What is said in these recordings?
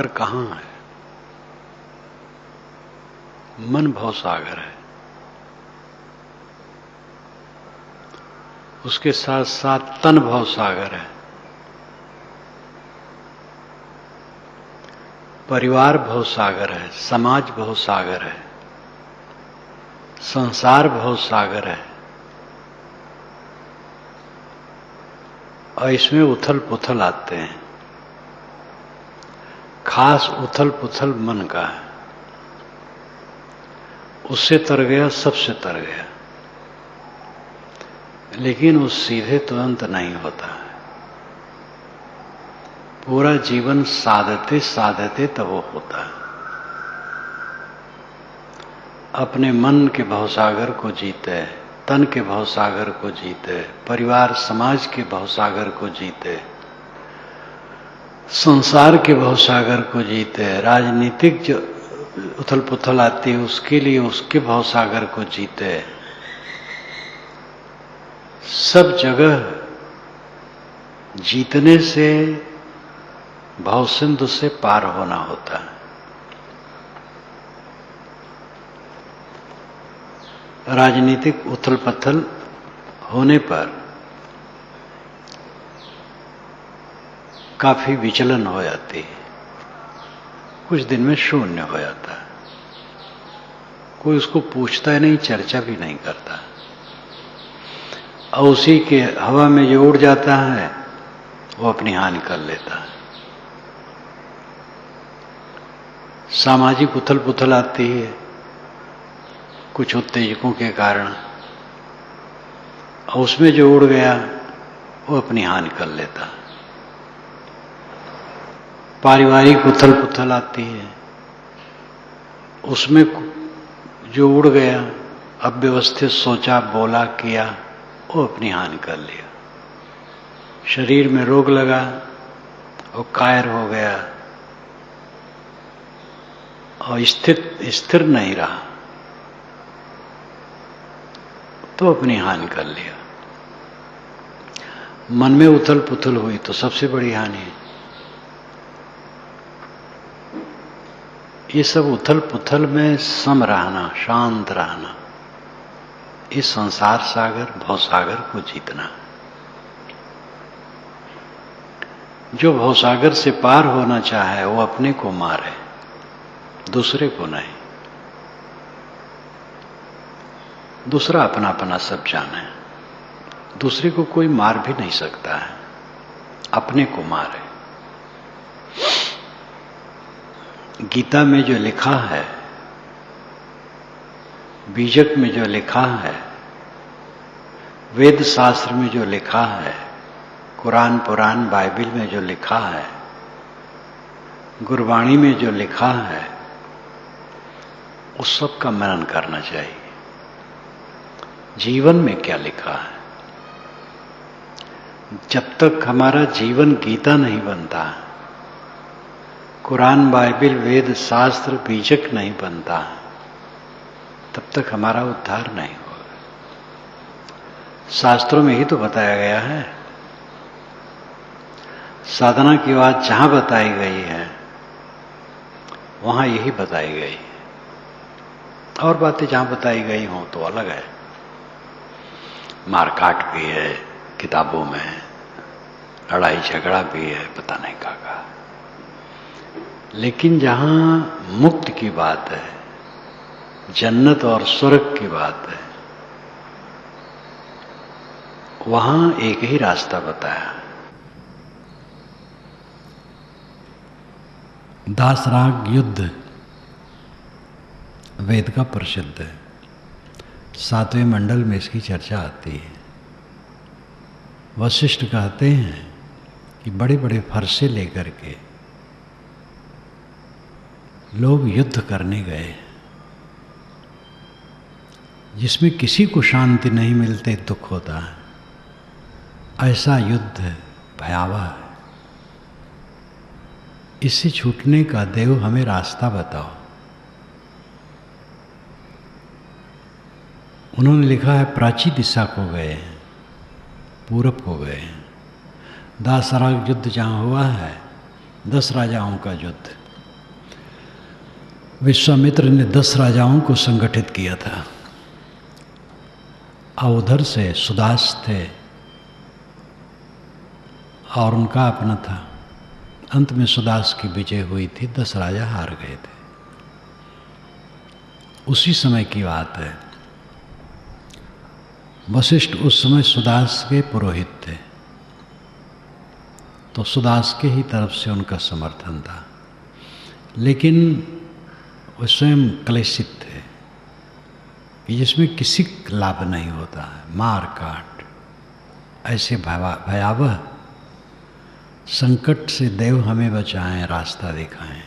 कहाँ है? मन भवसागर है, उसके साथ साथ तन भवसागर है, परिवार भवसागर है, समाज भवसागर है, संसार भवसागर है और इसमें उथल पुथल आते हैं। खास उथल पुथल मन का है, उससे तर गया सबसे तर गया, लेकिन वो सीधे तुरंत नहीं होता है। पूरा जीवन साधते साधते तब वो होता है। अपने मन के भवसागर को जीते, तन के भवसागर को जीते, परिवार समाज के भवसागर को जीते, संसार के भवसागर को जीते, राजनीतिक जो उथल पुथल आती है उसके लिए उसके भवसागर को जीते। सब जगह जीतने से भवसिंधु से पार होना होता है। राजनीतिक उथल पुथल होने पर काफी विचलन हो जाती है, कुछ दिन में शून्य हो जाता है, कोई उसको पूछता है नहीं, चर्चा भी नहीं करता, और उसी के हवा में जो उड़ जाता है वो अपनी हानि कर लेता है। सामाजिक उथल पुथल आती है कुछ उत्तेजकों के कारण, और उसमें जो उड़ गया वो अपनी हानि कर लेता है। पारिवारिक उथल पुथल आती है, उसमें जो उड़ गया, अव्यवस्थित सोचा बोला किया, वो अपनी हानि कर लिया। शरीर में रोग लगा, वो कायर हो गया और स्थिर नहीं रहा, तो अपनी हानि कर लिया। मन में उथल पुथल हुई तो सबसे बड़ी हानि है। ये सब उथल पुथल में सम रहना, शांत रहना, इस संसार सागर भवसागर को जीतना। जो भवसागर से पार होना चाहे वो अपने को मारे, दूसरे को नहीं। दूसरा अपना अपना सब जाने, दूसरे को कोई मार भी नहीं सकता है, अपने को मारे। गीता में जो लिखा है, बीजक में जो लिखा है, वेद शास्त्र में जो लिखा है, कुरान पुराण बाइबिल में जो लिखा है, गुरबाणी में जो लिखा है, उस सब का मनन करना चाहिए। जीवन में क्या लिखा है? जब तक हमारा जीवन गीता नहीं बनता, कुरान बाइबिल वेद शास्त्र बीजक नहीं बनता, तब तक हमारा उद्धार नहीं होगा। शास्त्रों में ही तो बताया गया है, साधना की बात जहां बताई गई है वहां यही बताई गई है। और बातें जहां बताई गई हों तो अलग है, मारकाट भी है किताबों में, लड़ाई झगड़ा भी है, पता नहीं क्या कहा। लेकिन जहां मुक्त की बात है, जन्नत और स्वर्ग की बात है, वहां एक ही रास्ता बताया। दासराग युद्ध वेद का प्रसिद्ध है, 7वें मंडल में इसकी चर्चा आती है। वशिष्ठ कहते हैं कि बड़े बड़े फरसे लेकर के लोग युद्ध करने गए, जिसमें किसी को शांति नहीं मिलते, दुख होता है। ऐसा युद्ध भयावह है, इससे छूटने का देव हमें रास्ता बताओ। उन्होंने लिखा है प्राची दिशा को गए, पूरब को गए। दासराग युद्ध जहाँ हुआ है, 10 राजाओं का युद्ध, विश्वामित्र ने 10 राजाओं को संगठित किया था और उधर से सुदास थे और उनका अपना था। अंत में सुदास की विजय हुई थी, 10 राजा हार गए थे। उसी समय की बात है। वशिष्ठ उस समय सुदास के पुरोहित थे, तो सुदास के ही तरफ से उनका समर्थन था, लेकिन वे स्वयं क्लेशित थे कि जिसमें किसी लाभ नहीं होता है। मार काट, ऐसे भयावह संकट से देव हमें बचाएं, रास्ता दिखाएं,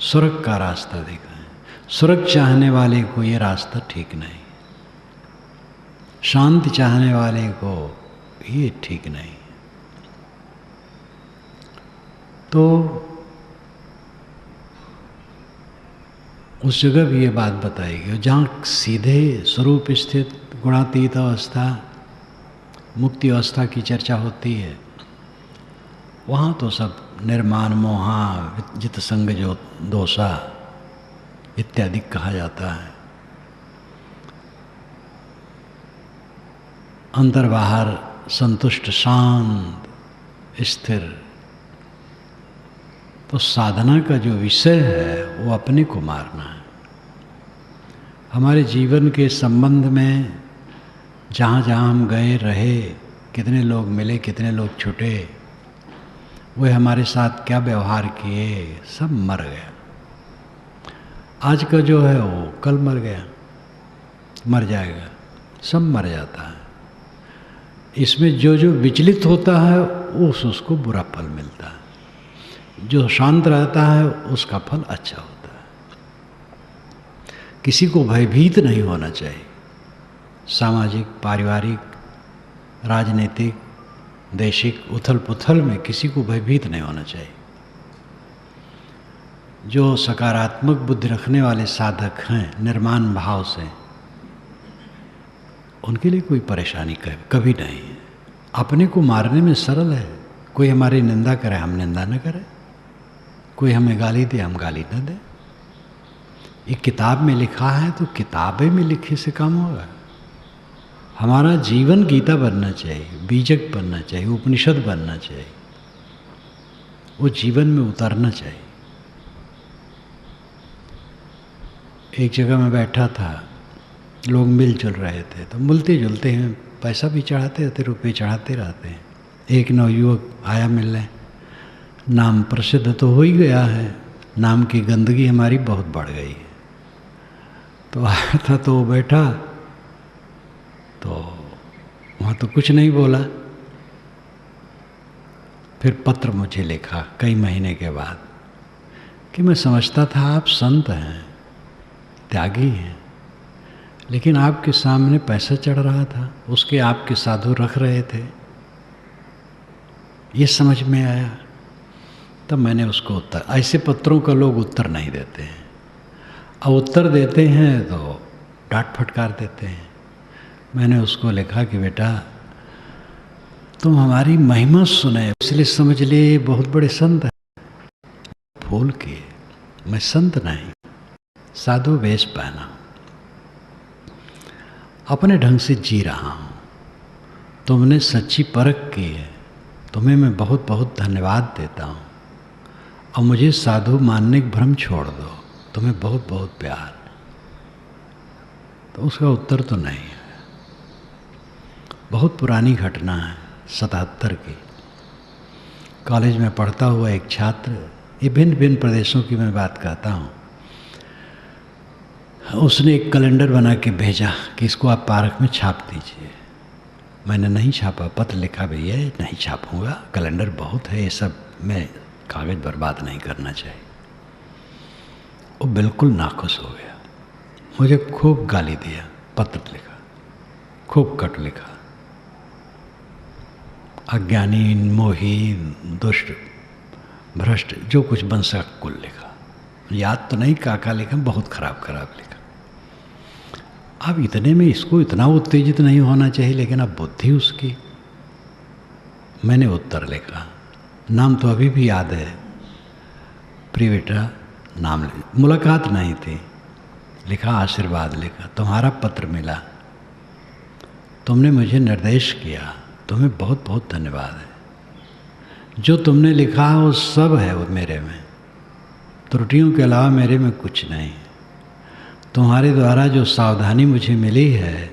स्वर्ग का रास्ता दिखाएं। स्वर्ग चाहने वाले को ये रास्ता ठीक नहीं, शांति चाहने वाले को ये ठीक नहीं। तो उस जगह भी ये बात बताई गई, जहाँ सीधे स्वरूप स्थित गुणातीत अवस्था, मुक्ति अवस्था की चर्चा होती है, वहाँ तो सब निर्माण, मोहा, जित संग जो दोषा इत्यादि कहा जाता है। अंतर बाहर संतुष्ट, शांत, स्थिर। तो साधना का जो विषय है वो अपने को मारना है। हमारे जीवन के संबंध में जहाँ जहाँ हम गए रहे, कितने लोग मिले, कितने लोग छूटे, वे हमारे साथ क्या व्यवहार किए, सब मर गया। आज का जो है वो कल मर गया, मर जाएगा, सब मर जाता है। इसमें जो जो विचलित होता है उसको बुरा फल मिलता है, जो शांत रहता है उसका फल अच्छा होता है। किसी को भयभीत नहीं होना चाहिए। सामाजिक, पारिवारिक, राजनीतिक, देशिक उथल पुथल में किसी को भयभीत नहीं होना चाहिए। जो सकारात्मक बुद्धि रखने वाले साधक हैं, निर्माण भाव से, उनके लिए कोई परेशानी कभी नहीं है। अपने को मारने में सरल है। कोई हमारी निंदा करे, हम निंदा न करें। कोई हमें गाली दे, हम गाली न दें। ये किताब में लिखा है तो किताबें में लिखे से काम होगा। हमारा जीवन गीता बनना चाहिए, बीजक बनना चाहिए, उपनिषद बनना चाहिए, वो जीवन में उतरना चाहिए। एक जगह में बैठा था, लोग मिलजुल रहे थे, तो मिलते जुलते हैं, पैसा भी चढ़ाते रहते, रुपये चढ़ाते रहते हैं। एक नवयुवक आया मिलने, नाम प्रसिद्ध तो हो ही गया है, नाम की गंदगी हमारी बहुत बढ़ गई है। तो आया था तो बैठा, तो वहाँ तो कुछ नहीं बोला। फिर पत्र मुझे लिखा कई महीने के बाद कि मैं समझता था आप संत हैं, त्यागी हैं, लेकिन आपके सामने पैसा चढ़ रहा था, उसके आपके साधु रख रहे थे, ये समझ में आया। तब मैंने उसको उत्तर, ऐसे पत्रों का लोग उत्तर नहीं देते हैं, और उत्तर देते हैं तो डांट फटकार देते हैं। मैंने उसको लिखा कि बेटा तुम हमारी महिमा सुने इसलिए समझ लिए बहुत बड़े संत हैं। फूल किए, मैं संत नहीं, साधु वेश पहना, अपने ढंग से जी रहा हूँ। तुमने सच्ची परख की है, तुम्हें मैं बहुत बहुत धन्यवाद देता हूँ, और मुझे साधु मानने का भ्रम छोड़ दो, तुम्हें बहुत बहुत प्यार। तो उसका उत्तर तो नहीं है। बहुत पुरानी घटना है, 77 की। कॉलेज में पढ़ता हुआ एक छात्र, ये भिन्न भिन्न प्रदेशों की मैं बात करता हूँ, उसने एक कैलेंडर बना के भेजा कि इसको आप पार्क में छाप दीजिए। मैंने नहीं छापा, पत्र लिखा, भैया नहीं छापूंगा, कैलेंडर बहुत है, ये सब में कागज़ बर्बाद नहीं करना चाहिए। वो बिल्कुल नाखुश हो गया, मुझे खूब गाली दिया, पत्र लिखा, खूब कट लिखा, अज्ञानी, मोही, दुष्ट, भ्रष्ट, जो कुछ बन सका कुल लिखा। याद तो नहीं काका लिखा, बहुत खराब खराब लिखा। अब इतने में इसको इतना उत्तेजित नहीं होना चाहिए, लेकिन अब बुद्धि उसकी। मैंने उत्तर लिखा, नाम तो अभी भी याद है, प्रिय बेटा, नाम मुलाकात नहीं थी, लिखा आशीर्वाद लिखा, तुम्हारा पत्र मिला, तुमने मुझे निर्देश किया, तुम्हें बहुत बहुत धन्यवाद है। जो तुमने लिखा वो सब है वो मेरे में, त्रुटियों के अलावा मेरे में कुछ नहीं। तुम्हारे द्वारा जो सावधानी मुझे मिली है,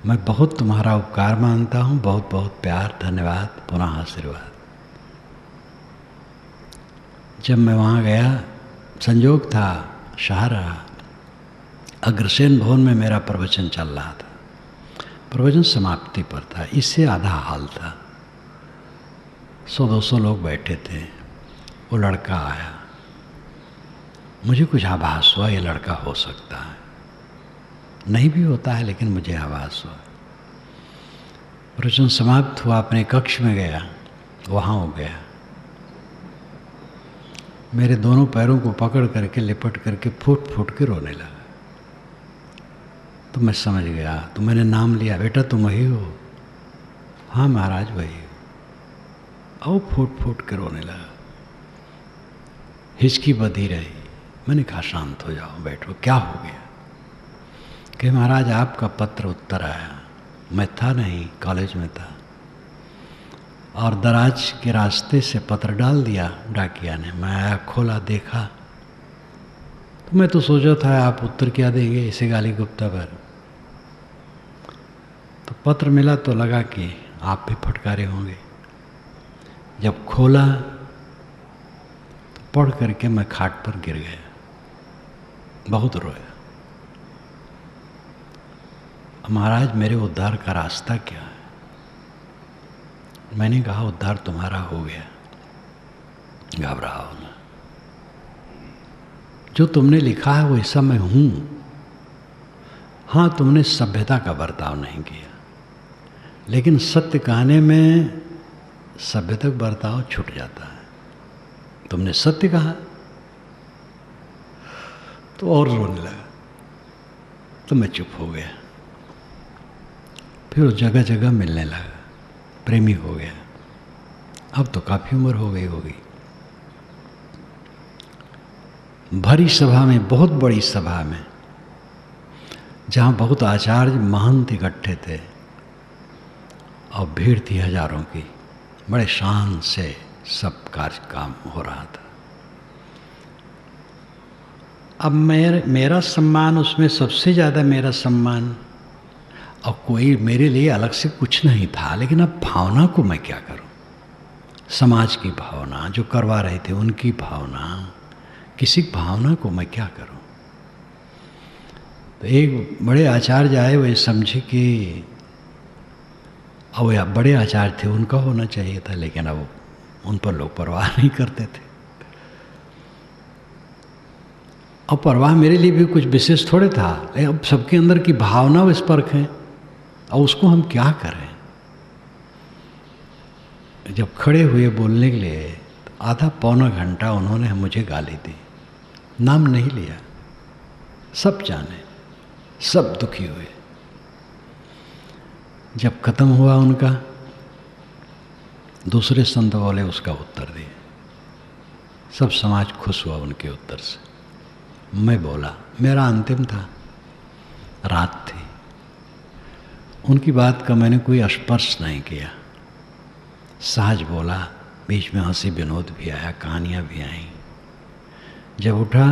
मैं बहुत तुम्हारा उपकार मानता हूँ। बहुत बहुत प्यार, धन्यवाद, पुनः आशीर्वाद। जब मैं वहाँ गया, संयोग था शाहरा अग्रसेन भवन में मेरा प्रवचन चल रहा था, प्रवचन समाप्ति पर था, इससे आधा हाल था। 100-200 लोग बैठे थे। वो लड़का आया, मुझे कुछ आभास हुआ ये लड़का हो सकता है, नहीं भी होता है लेकिन मुझे आभास हुआ। प्रवचन समाप्त हुआ, अपने कक्ष में गया, वहाँ हो गया, मेरे दोनों पैरों को पकड़ करके लिपट करके फूट फूट के रोने लगा। तो मैं समझ गया, तो मैंने नाम लिया, बेटा तुम वही हो? हाँ महाराज वही हो। और फूट फूट के रोने लगा, हिचकी बधी रही। मैंने कहा शांत हो जाओ, बैठो, क्या हो गया? कि महाराज आपका पत्र उत्तर आया, मैं था नहीं, कॉलेज में था, और दराज के रास्ते से पत्र डाल दिया डाकिया ने। मैं आया, खोला, देखा, तो मैं तो सोचा था आप उत्तर क्या देंगे इसे गाली गुप्ता पर। तो पत्र मिला तो लगा कि आप भी फटकारे होंगे। जब खोला तो पढ़ करके मैं खाट पर गिर गया, बहुत रोया। महाराज मेरे उद्धार का रास्ता क्या है? मैंने कहा उद्धार तुम्हारा हो गया, घबराओ ना, जो तुमने लिखा है वैसा मैं हूं। हाँ, तुमने सभ्यता का बर्ताव नहीं किया, लेकिन सत्य कहने में सभ्यता का बर्ताव छूट जाता है। तुमने सत्य कहा तो और रोने लगा। तो मैं चुप हो गया। फिर जगह जगह मिलने लगा, प्रेमी हो गया। अब तो काफी उम्र हो गई होगी। भरी सभा में, बहुत बड़ी सभा में, जहाँ बहुत आचार्य महंत इकट्ठे थे और भीड़ थी हजारों की, बड़े शान से सब कार्य काम हो रहा था। अब मेरा सम्मान उसमें सबसे ज़्यादा मेरा सम्मान, और कोई मेरे लिए अलग से कुछ नहीं था, लेकिन अब भावना को मैं क्या करूं? समाज की भावना, जो करवा रहे थे उनकी भावना, किसी भावना को मैं क्या करूं? तो एक बड़े आचार्य आए, वे समझे कि अब बड़े आचार्य थे, उनका होना चाहिए था, लेकिन अब उन पर लोग परवाह नहीं करते थे। और परवाह मेरे लिए भी कुछ विशेष थोड़े था, अब सबके अंदर की भावना विस्पर्क है, और उसको हम क्या करें? जब खड़े हुए बोलने के लिए, तो आधा पौना घंटा उन्होंने मुझे गाली दी, नाम नहीं लिया, सब जाने, सब दुखी हुए। जब खत्म हुआ उनका, दूसरे संत बोले उसका उत्तर दिए। सब समाज खुश हुआ उनके उत्तर से। मैं बोला, मेरा अंतिम था, रात थी, उनकी बात का मैंने कोई स्पर्श नहीं किया, सहज बोला। बीच में हंसी विनोद भी आया, कहानियाँ भी आईं। जब उठा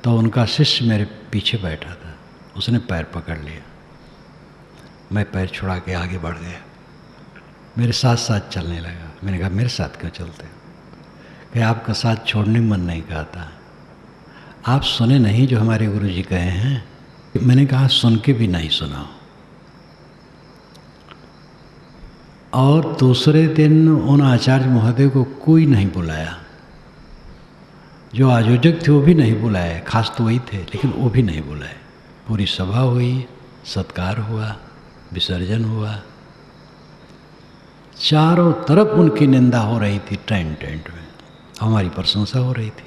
तो उनका शिष्य मेरे पीछे बैठा था, उसने पैर पकड़ लिया, मैं पैर छुड़ा के आगे बढ़ गया, मेरे साथ साथ चलने लगा। मैंने कहा मेरे साथ क्यों चलते हो? कि आपका साथ छोड़ने मन नहीं कहता, आप सुने नहीं जो हमारे गुरु जी कहे हैं? मैंने कहा सुन के भी नहीं सुना। और दूसरे दिन उन आचार्य महोदय को कोई नहीं बुलाया, जो आयोजक थे वो भी नहीं बुलाए, खास तो वही थे, लेकिन वो भी नहीं बुलाए। पूरी सभा हुई, सत्कार हुआ, विसर्जन हुआ, चारों तरफ उनकी निंदा हो रही थी, टेंट में हमारी प्रशंसा हो रही थी।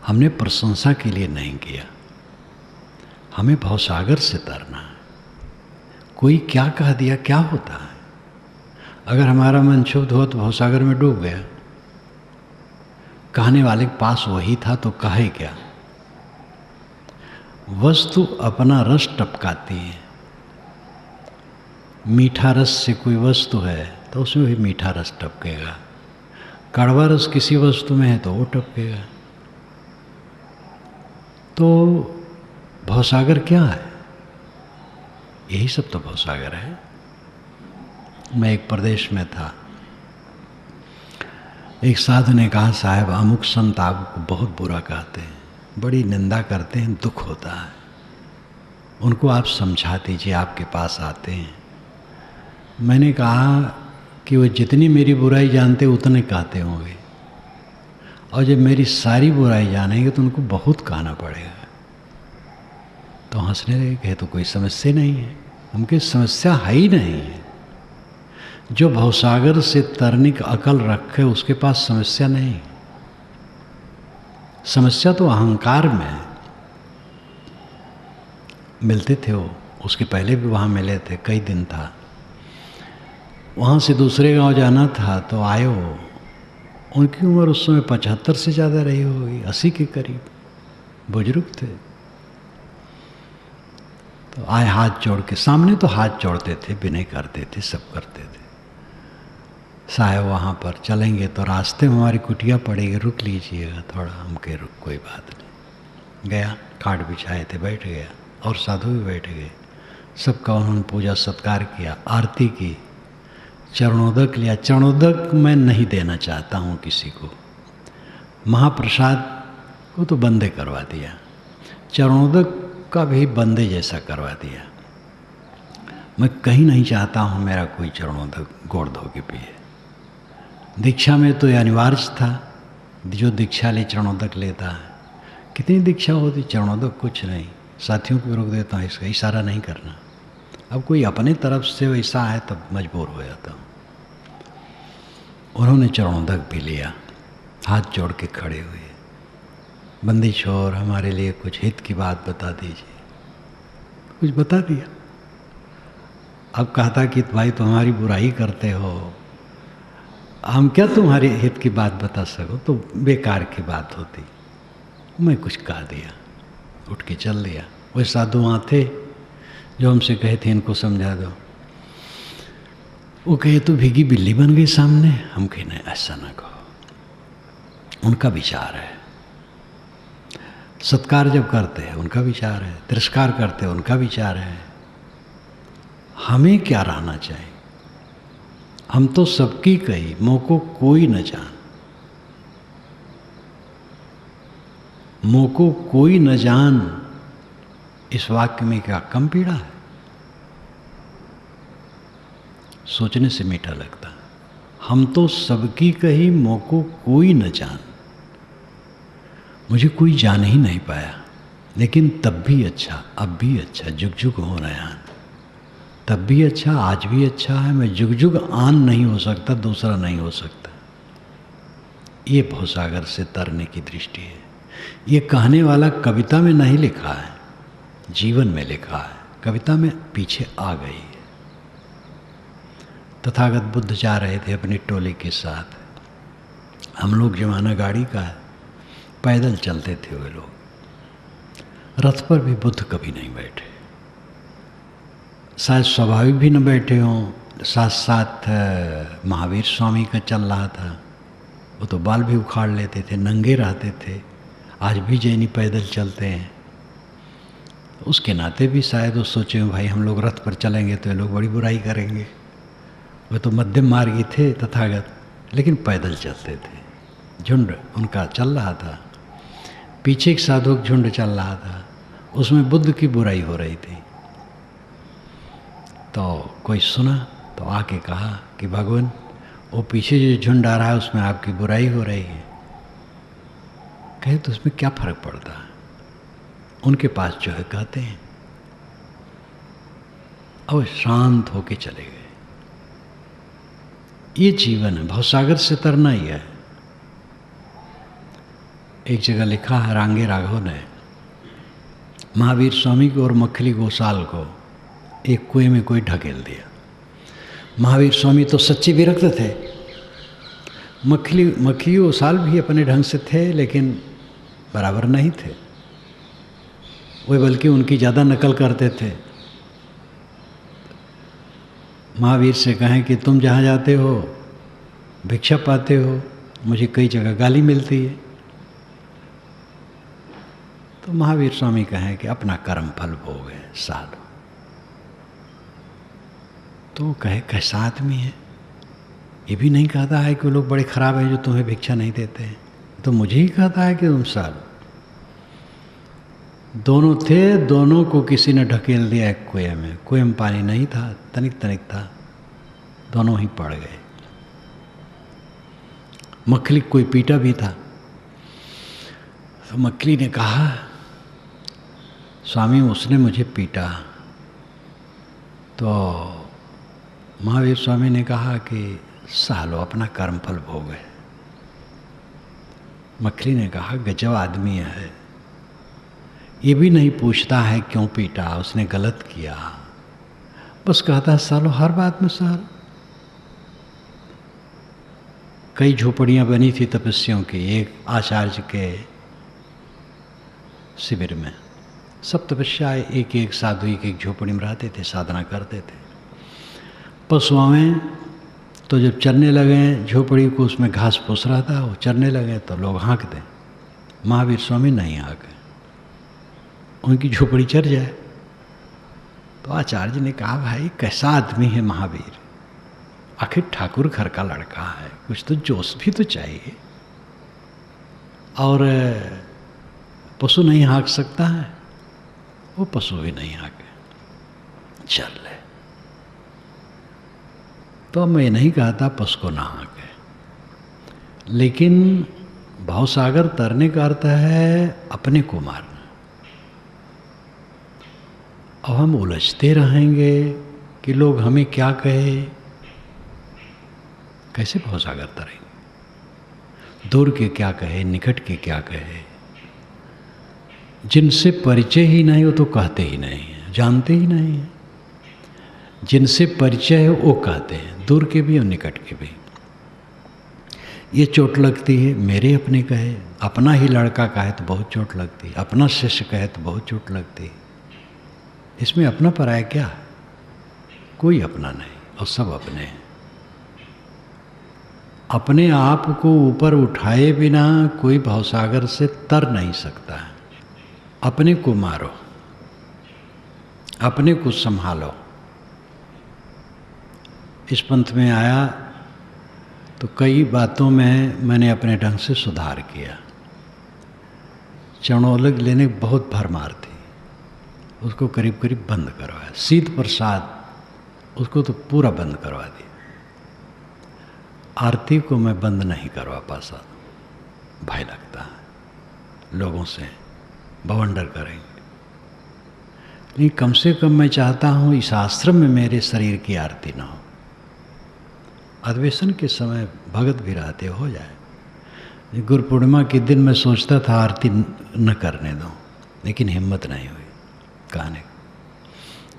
हमने प्रशंसा के लिए नहीं किया, हमें भवसागर से तरना है। कोई क्या कह दिया क्या होता है? अगर हमारा मन शुद्ध हो तो भवसागर में डूब गया। कहने वाले के पास वही था तो कहे क्या। वस्तु अपना रस टपकाती है। मीठा रस से कोई वस्तु है तो उसमें भी मीठा रस टपकेगा। कड़वा रस किसी वस्तु में है तो वो टपकेगा। तो भवसागर क्या है? यही सब तो भवसागर है। मैं एक प्रदेश में था, एक साधु ने कहा, साहब अमुक संत आपको बहुत बुरा कहते हैं, बड़ी निंदा करते हैं, दुख होता है, उनको आप समझा दीजिए, आपके पास आते हैं। मैंने कहा कि वो जितनी मेरी बुराई जानते उतने कहते होंगे, और जब मेरी सारी बुराई जानेंगे तो उनको बहुत कहना पड़ेगा। तो हंसने लगे, कहे तो कोई समस्या नहीं है। उनकी समस्या है ही नहीं है। जो भवसागर से तरने की अकल रखे उसके पास समस्या नहीं। समस्या तो अहंकार में है। मिलते थे वो, उसके पहले भी वहाँ मिले थे, कई दिन था। वहाँ से दूसरे गांव जाना था तो आए हो। उनकी उम्र उस समय 75 से ज़्यादा रही होगी, 80 के करीब, बुजुर्ग थे। तो आए हाथ जोड़ के, सामने तो हाथ जोड़ते थे, विनय करते थे, सब करते थे। साहब वहाँ पर चलेंगे तो रास्ते में हमारी कुटिया पड़ेगी, रुक लीजिएगा थोड़ा। हम कहे रुक, कोई बात नहीं। गया, खाट बिछाए थे, बैठ गया, और साधु भी बैठ गए। सबका उन्होंने पूजा सत्कार किया, आरती की, चरणोदक लिया। चरणोदक मैं नहीं देना चाहता हूँ किसी को, महाप्रसाद को तो बंदे करवा दिया, चरणोदक का भी बंदे जैसा करवा दिया। मैं कहीं नहीं चाहता हूँ मेरा कोई चरणोदक गोड़ धो के पिए। दीक्षा में तो ये अनिवार्य था, जो दीक्षा ले चरणोदक लेता है। कितनी दीक्षा होती, चरणोदक कुछ नहीं। साथियों को रोक देता हूँ, इसका इशारा नहीं करना। अब कोई अपने तरफ से वैसा है तब मजबूर हो जाता हूँ। उन्होंने चरणोदक भी लिया, हाथ जोड़ के खड़े हुए, बंदी छोर हमारे लिए कुछ हित की बात बता दीजिए। कुछ बता दिया। अब कहता कि भाई तुम्हारी बुराई करते हो, हम क्या तुम्हारे हित की बात बता सको, तो बेकार की बात होती। मैं कुछ कह दिया, उठ के चल दिया। वह साधु वहाँ थे जो हमसे कहे थे इनको समझा दो। वो कहे तो भीगी बिल्ली बन गई सामने। हम कहे नहीं, ऐसा ना कहो। उनका विचार है। सत्कार जब करते हैं उनका विचार है, तिरस्कार करते हैं उनका विचार है। हमें क्या रहना चाहिए? हम तो सबकी कही, मोको कोई न जान। मोको कोई न जान, इस वाक्य में क्या कम पीड़ा है? सोचने से मीठा लगता। हम तो सबकी कही, मोको कोई न जान। मुझे कोई जान ही नहीं पाया, लेकिन तब भी अच्छा, अब भी अच्छा, जुग जुग हो रहा। तब भी अच्छा, आज भी अच्छा है। मैं जुग जुग आन नहीं हो सकता, दूसरा नहीं हो सकता। ये भवसागर से तरने की दृष्टि है। ये कहने वाला कविता में नहीं लिखा है, जीवन में लिखा है। कविता में पीछे आ गई है। तथागत बुद्ध जा रहे थे अपनी टोली के साथ। हम लोग जमाना गाड़ी का है, पैदल चलते थे वे लोग। रथ पर भी बुद्ध कभी नहीं बैठे, शायद स्वाभाविक भी न बैठे हों। साथ साथ महावीर स्वामी का चल रहा था, वो तो बाल भी उखाड़ लेते थे, नंगे रहते थे। आज भी जैनी पैदल चलते हैं। उसके नाते भी शायद वो सोचे भाई हम लोग रथ पर चलेंगे तो ये लोग बड़ी बुराई करेंगे। वे तो मध्यम मार्गी थे तथागत, लेकिन पैदल चलते थे। झुंड उनका चल रहा था, पीछे एक साधु झुंड चल रहा था, उसमें बुद्ध की बुराई हो रही थी। तो कोई सुना तो आके कहा कि भगवान, वो पीछे जो झुंड आ रहा है उसमें आपकी बुराई हो रही है। कहे तो उसमें क्या फर्क पड़ता है, उनके पास जो है कहते हैं। अब शांत होके चले गए। ये जीवन है, भवसागर से तरना ही है। एक जगह लिखा है रांगे राघव ने, महावीर स्वामी को और मखली गोसाल को एक कुएं में कोई ढकेल दिया। महावीर स्वामी तो सच्चे विरक्त थे, मक्खी वो साल भी अपने ढंग से थे, लेकिन बराबर नहीं थे। वे बल्कि उनकी ज़्यादा नकल करते थे। महावीर से कहें कि तुम जहाँ जाते हो भिक्षा पाते हो, मुझे कई जगह गाली मिलती है। तो महावीर स्वामी कहें कि अपना कर्म फल भोग है साल। तो कहे कैसा आदमी है, ये भी नहीं कहता है कि वो लोग बड़े खराब हैं जो तुम्हें भिक्षा नहीं देते हैं, तो मुझे ही कहता है कि तुम साल। दोनों थे, दोनों को किसी ने ढकेल दिया एक कुएं में। कुएं में पानी नहीं था, तनिक तनिक था, दोनों ही पड़ गए। मखली कोई पीटा भी था। तो मखली ने कहा स्वामी उसने मुझे पीटा। तो महावीर स्वामी ने कहा कि सालो अपना कर्म फल भोग है। मखली ने कहा गजब आदमी है, ये भी नहीं पूछता है क्यों पीटा, उसने गलत किया, बस कहता है सालो हर बात में साल। कई झोपड़ियां बनी थी तपस्वियों की एक आचार्य के शिविर में। सब तपस्या एक एक साधु एक एक झोपड़ी में रहते थे, साधना करते थे। पशुओं तो जब चरने लगे झोपड़ी को, उसमें घास फूस रहा था, वो चरने लगे तो लोग हाँक दें। महावीर स्वामी नहीं हाँके, उनकी झोपड़ी चर जाए। तो आचार्य ने कहा भाई कैसा आदमी है महावीर, आखिर ठाकुर घर का लड़का है, कुछ तो जोश भी तो चाहिए। और पशु नहीं हाँक सकता है, वो पशु भी नहीं हाँके, चल ले। तो मैं नहीं कहता पशु को ना हाँके, लेकिन भावसागर तरने का अर्थ है अपने को मारना। अब हम उलझते रहेंगे कि लोग हमें क्या कहे, कैसे भावसागर तरेंगे? दूर के क्या कहे, निकट के क्या कहे। जिनसे परिचय ही नहीं वो तो कहते ही नहीं है, जानते ही नहीं है। जिनसे परिचय है वो कहते हैं, दूर के भी और निकट के भी। ये चोट लगती है मेरे अपने कहे, अपना ही लड़का कहे तो बहुत चोट लगती है, अपना शिष्य कहे तो बहुत चोट लगती है। इसमें अपना पराया क्या है? कोई अपना नहीं और सब अपने हैं। अपने आप को ऊपर उठाए बिना कोई भावसागर से तर नहीं सकता है। अपने को मारो, अपने को संभालो। इस पंथ में आया तो कई बातों में मैंने अपने ढंग से सुधार किया। चरणोलग लेने बहुत भरमार थी, उसको करीब करीब बंद करवाया। शीत प्रसाद उसको तो पूरा बंद करवा दिया। आरती को मैं बंद नहीं करवा पाता, भय लगता है लोगों से बवंडर करेंगे। नहीं, कम से कम मैं चाहता हूँ इस आश्रम में मेरे शरीर की आरती ना हो। अधिवेशन के समय भगत भी रहते हो जाए। गुरु पूर्णिमा के दिन मैं सोचता था आरती न करने दो, लेकिन हिम्मत नहीं हुई कहने।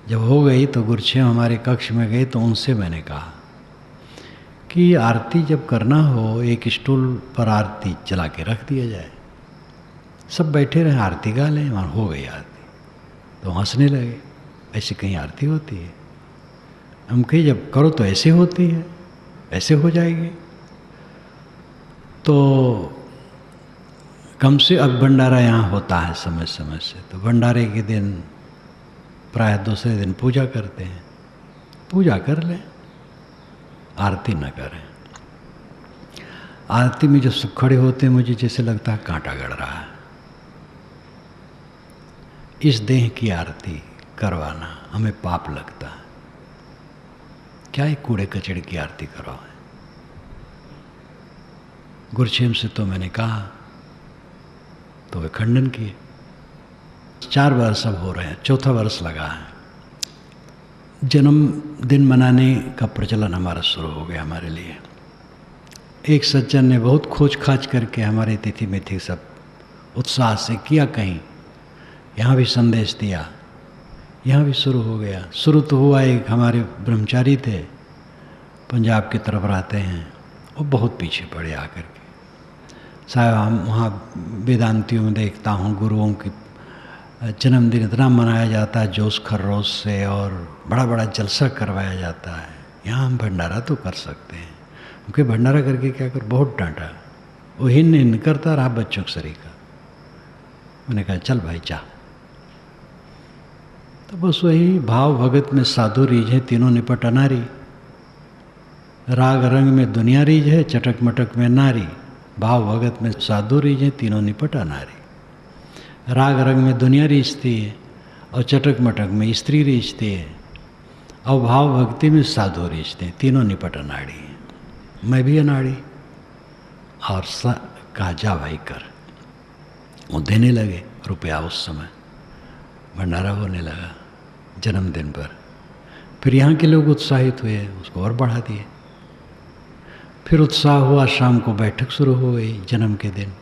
जब हो गई तो गुरुछे हमारे कक्ष में गए तो उनसे मैंने कहा कि आरती जब करना हो एक स्टूल पर आरती चला के रख दिया जाए, सब बैठे रहे, आरती गा लें। वहाँ हो गई आरती तो हंसने लगे, ऐसे कहीं आरती होती है? हम कहीं जब करो तो ऐसे होती है, ऐसे हो जाएगी। तो कम से अब भंडारा यहाँ होता है समय समय से, तो भंडारे के दिन प्राय दूसरे दिन पूजा करते हैं। पूजा कर लें, आरती न करें। आरती में जो सब खड़े होते हैं मुझे जैसे लगता है कांटा गड़ रहा है। इस देह की आरती करवाना हमें पाप लगता है। क्या एक कूड़े कचड़े की आरती करवाएं? गुरुछेम से तो मैंने कहा तो वे खंडन किए। 4 वर्ष अब हो रहे हैं, 4था वर्ष लगा है। जन्मदिन मनाने का प्रचलन हमारा शुरू हो गया हमारे लिए। एक सज्जन ने बहुत खोज खाज करके हमारे तिथि में थी, सब उत्साह से किया, कहीं यहाँ भी संदेश दिया, यहाँ भी शुरू हो गया। शुरू तो हुआ, एक हमारे ब्रह्मचारी थे, पंजाब की तरफ रहते हैं, वो बहुत पीछे पड़े आकर के। साहब हम वहाँ वेदांतियों में देखता हूँ गुरुओं की जन्मदिन इतना मनाया जाता है जोश खरोश से, और बड़ा बड़ा जलसा करवाया जाता है। यहाँ हम भंडारा तो कर सकते हैं, क्योंकि भंडारा करके क्या कर, बहुत डांटा। वो हिन करता रहा बच्चों के सरी का। मैंने कहा चल भाई जा। तो बस वही भाव भगत में साधु रीझ है, तीनों निपट अनारी। राग रंग में दुनिया रीझ है, चटक मटक में नारी। भाव भगत में साधु रीझ है, तीनों निपट अनारी। राग रंग में दुनिया रीझती है और चटक मटक में स्त्री रीझती है, और भाव भक्ति में साधु रीझते हैं, तीनों निपट अनाड़ी। मैं भी अनाड़ी। और कहा जा भाई कर। वो देने लगे रुपया। उस समय भंडारा होने लगा जन्मदिन पर। फिर यहाँ के लोग उत्साहित हुए, उसको और बढ़ा दिए। फिर उत्साह हुआ, शाम को बैठक शुरू हो गई जन्म के दिन।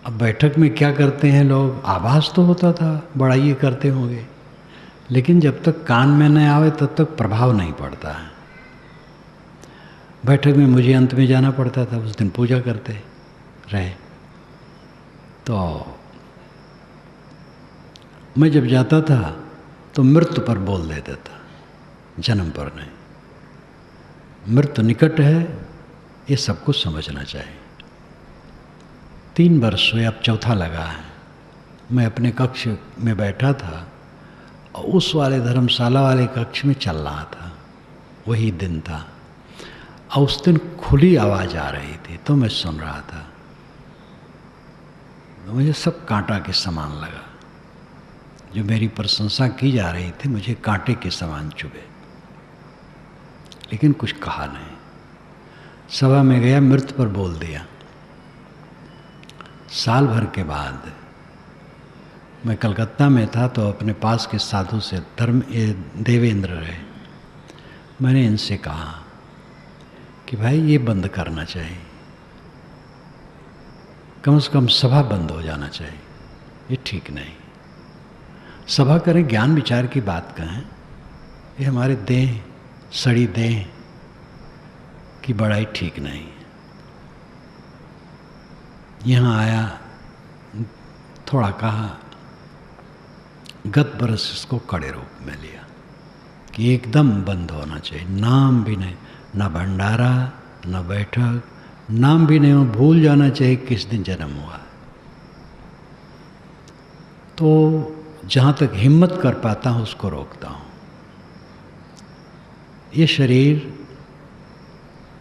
अब बैठक में क्या करते हैं लोग, आभास तो होता था बड़ा ये करते होंगे, लेकिन जब तक कान में न आवे तब तक प्रभाव नहीं पड़ता है। बैठक में मुझे अंत में जाना पड़ता था, उस दिन पूजा करते रहे। तो मैं जब जाता था तो मृत्यु पर बोल देता था, जन्म पर नहीं। मृत्यु निकट है, ये सबको समझना चाहिए। 3 वर्ष हुए, अब चौथा लगा है। मैं अपने कक्ष में बैठा था और उस वाले धर्मशाला वाले कक्ष में चल रहा था। वही दिन था और उस दिन खुली आवाज़ आ रही थी, तो मैं सुन रहा था। मुझे सब कांटा के समान लगा। जो मेरी प्रशंसा की जा रही थी मुझे कांटे के समान चुभे, लेकिन कुछ कहा नहीं। सभा में गया, मृत्यु पर बोल दिया। साल भर के बाद मैं कलकत्ता में था, तो अपने पास के साधु से देवेंद्र रहे। मैंने इनसे कहा कि भाई ये बंद करना चाहिए, कम से कम सभा बंद हो जाना चाहिए, ये ठीक नहीं। सभा करें, ज्ञान विचार की बात कहें, ये हमारे देह, सड़ी देह की बड़ाई ठीक नहीं है। यहाँ आया, थोड़ा कहा, गत बरस इसको कड़े रूप में लिया कि एकदम बंद होना चाहिए। नाम भी नहीं, ना भंडारा, ना बैठक, नाम भी नहीं हो, भूल जाना चाहिए किस दिन जन्म हुआ। तो जहाँ तक हिम्मत कर पाता हूँ उसको रोकता हूँ। ये शरीर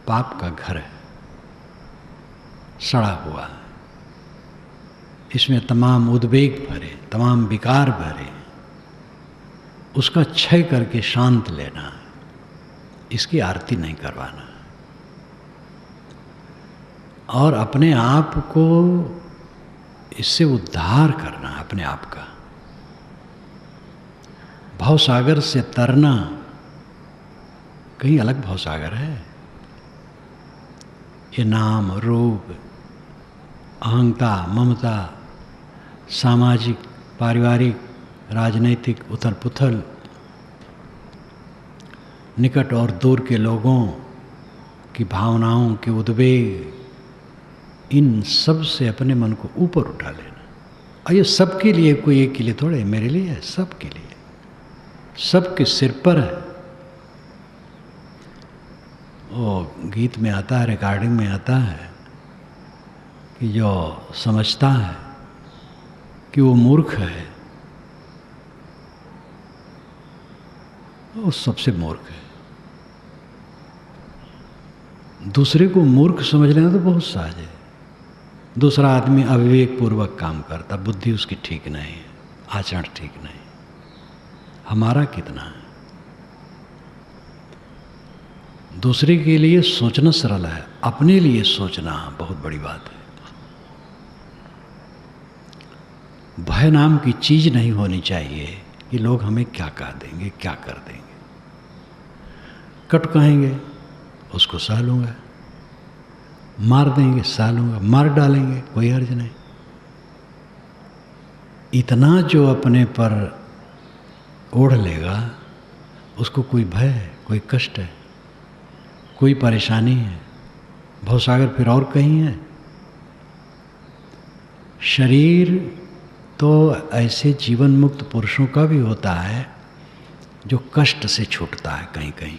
पाप का घर है, सड़ा हुआ है। इसमें तमाम उद्वेग भरे, तमाम विकार भरे, उसका क्षय करके शांत लेना है, इसकी आरती नहीं करवाना। और अपने आप को इससे उद्धार करना, अपने आप का। भवसागर से तरना कहीं अलग भवसागर है। ये नाम, रूप, अहंता, ममता, सामाजिक, पारिवारिक, राजनैतिक उथल पुथल, निकट और दूर के लोगों की भावनाओं के उद्वेग, इन सब से अपने मन को ऊपर उठा लेना। और ये सबके लिए, कोई एक के लिए थोड़े, मेरे लिए है, सबके लिए, सबके सिर पर है। वो गीत में आता है, रिकॉर्डिंग में आता है कि जो समझता है कि वो मूर्ख है, वो सबसे मूर्ख है। दूसरे को मूर्ख समझ लेना तो बहुत सहज है। दूसरा आदमी अविवेक पूर्वक काम करता, बुद्धि उसकी ठीक नहीं है, आचरण ठीक नहीं। हमारा कितना है? दूसरे के लिए सोचना सरल है, अपने लिए सोचना बहुत बड़ी बात है। भय नाम की चीज नहीं होनी चाहिए कि लोग हमें क्या कह देंगे, क्या कर देंगे। कट कहेंगे, उसको सह लूँगा, मार देंगे, सह लूँगा, मार डालेंगे, कोई हर्ज नहीं। इतना जो अपने पर ओढ़ लेगा उसको कोई भय है, कोई कष्ट है? कोई परेशानी है, भवसागर फिर और कहीं है। शरीर तो ऐसे जीवन मुक्त पुरुषों का भी होता है जो कष्ट से छूटता है कहीं कहीं।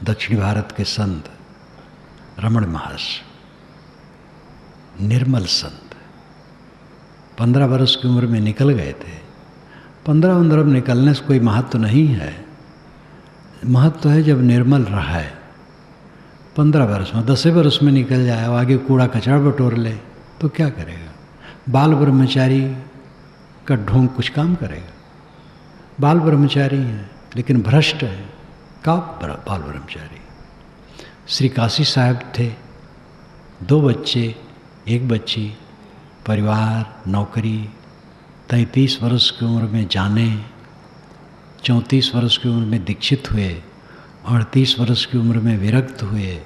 दक्षिण भारत के संत रमण महर्ष, निर्मल संत, 15 वर्ष की उम्र में निकल गए थे। 15 में निकलने से कोई महत्व नहीं है। महत्व है जब निर्मल रहा है। 15 वर्ष में, 10 वर्ष में निकल जाए, आगे कूड़ा कचरा बटोर ले तो क्या करेगा? बाल ब्रह्मचारी का ढोंग कुछ काम करेगा? बाल ब्रह्मचारी हैं लेकिन भ्रष्ट है। का बाल ब्रह्मचारी? श्री काशी साहब थे, 2 बच्चे, 1 बच्ची, परिवार, नौकरी। 33 वर्ष की उम्र में जाने, 34 वर्ष की उम्र में दीक्षित हुए, 38 वर्ष की उम्र में विरक्त हुए।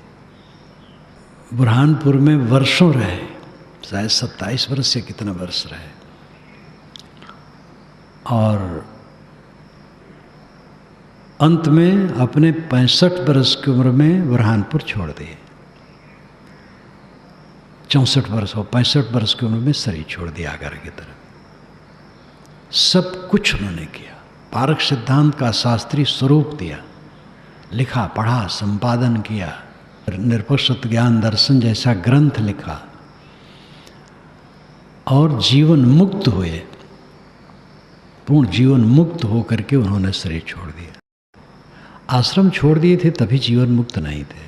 बुरहानपुर में वर्षों रहे, शायद 27 वर्ष से कितना वर्ष रहे, और अंत में अपने 65 वर्ष की उम्र में बुरहानपुर छोड़ दिए। 64 वर्ष और 65 वर्ष की उम्र में शरीर छोड़ दिया आगरा की तरफ। सब कुछ उन्होंने किया, पारक सिद्धांत का शास्त्रीय स्वरूप दिया, लिखा, पढ़ा, संपादन किया, निरपेक्ष ज्ञान दर्शन जैसा ग्रंथ लिखा, और जीवन मुक्त हुए। पूर्ण जीवन मुक्त होकर के उन्होंने शरीर छोड़ दिया। आश्रम छोड़ दिए थे तभी जीवन मुक्त नहीं थे,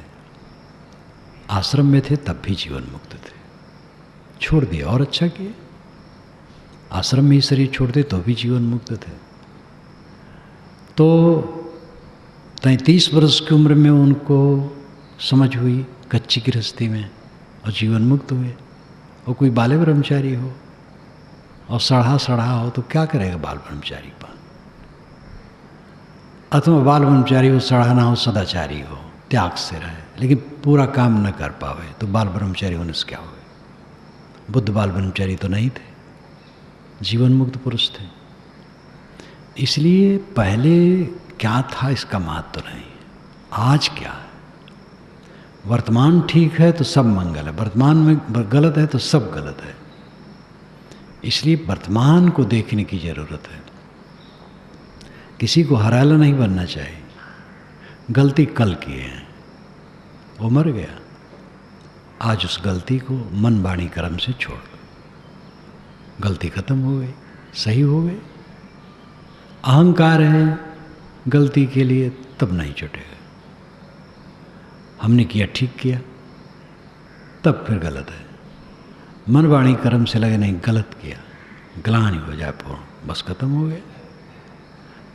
आश्रम में थे तब भी जीवन मुक्त थे। छोड़ दिया और अच्छा किया। आश्रम में ही शरीर छोड़ते तो भी जीवन मुक्त थे। तो 33 वर्ष की उम्र में उनको समझ हुई कच्ची गृहस्थी में, और जीवन मुक्त हुए। और कोई बाल ब्रह्मचारी हो और सड़ा हो तो क्या करेगा बाल ब्रह्मचारी पर? अथवा बाल ब्रह्मचारी हो, सड़ा ना हो, सदाचारी हो, त्याग से रहे, लेकिन पूरा काम न कर पावे तो बाल ब्रह्मचारी होने से क्या हो? बुद्ध बाल ब्रह्मचारी तो नहीं थे, जीवन मुक्त पुरुष थे। इसलिए पहले क्या था इसका महत्व तो नहीं, आज क्या है। वर्तमान ठीक है तो सब मंगल है, वर्तमान में गलत है तो सब गलत है। इसलिए वर्तमान को देखने की जरूरत है। किसी को हराला नहीं बनना चाहिए। गलती कल की है, वो मर गया, आज उस गलती को मन वाणी कर्म से छोड़ दो। गलती खत्म हो गई, सही हो गई। अहंकार है गलती के लिए तब नहीं छुटेगा। हमने किया, ठीक किया, तब फिर गलत है। मन वाणी कर्म से लगे नहीं, गलत किया, ग्लानि हो जाए पूर्ण, बस खत्म हो गया।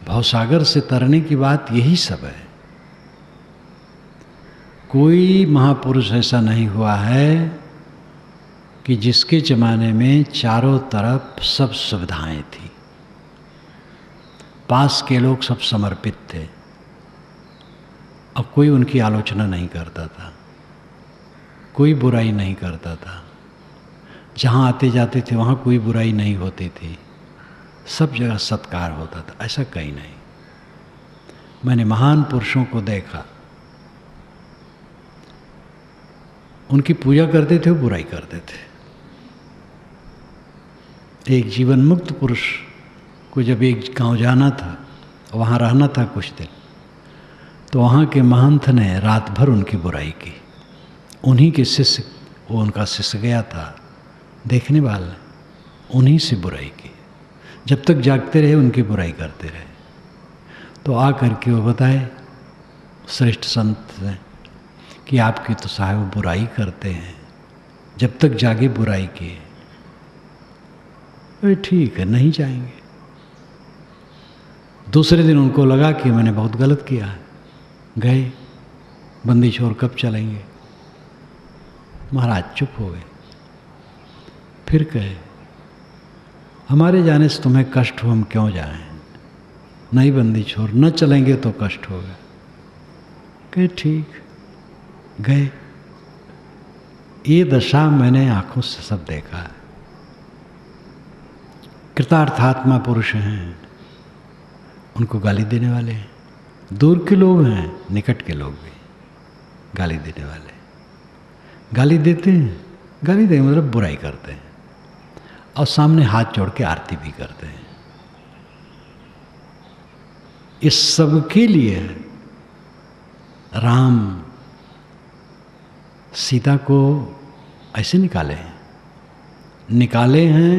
भवसागर से तरने की बात यही सब है। कोई महापुरुष ऐसा नहीं हुआ है कि जिसके ज़माने में चारों तरफ सब सुविधाएं थी, पास के लोग सब समर्पित थे, और कोई उनकी आलोचना नहीं करता था, कोई बुराई नहीं करता था। जहाँ आते जाते थे वहाँ कोई बुराई नहीं होती थी, सब जगह सत्कार होता था। ऐसा कहीं नहीं। मैंने महान पुरुषों को देखा, उनकी पूजा करते थे, वो बुराई करते थे। एक जीवन मुक्त पुरुष को जब एक गांव जाना था, वहाँ रहना था कुछ दिन, तो वहाँ के महंत ने रात भर उनकी बुराई की। उन्हीं के शिष्य, वो उनका शिष्य गया था देखने वाले, उन्हीं से बुराई की। जब तक जागते रहे उनकी बुराई करते रहे। तो आ करके वो बताए श्रेष्ठ संत ने कि आपकी तो साहब बुराई करते हैं, जब तक जागे बुराई की। अरे ठीक है, नहीं जाएंगे। दूसरे दिन उनको लगा कि मैंने बहुत गलत किया है, गए। बंदी छोड़ कब चलेंगे? महाराज चुप हो गए। फिर कहे, हमारे जाने से तुम्हें कष्ट हो, हम क्यों जाएं? नहीं बंदी छोड़, न चलेंगे तो कष्ट होगा। कहे ठीक, गए। ये दशा मैंने आंखों से सब देखा है। कृतार्थात्मा पुरुष हैं, उनको गाली देने वाले हैं, दूर के लोग हैं, निकट के लोग भी गाली देने वाले, गाली देते हैं, गाली देने मतलब बुराई करते हैं, और सामने हाथ जोड़ के आरती भी करते हैं। इस सब के लिए राम सीता को ऐसे निकाले हैं,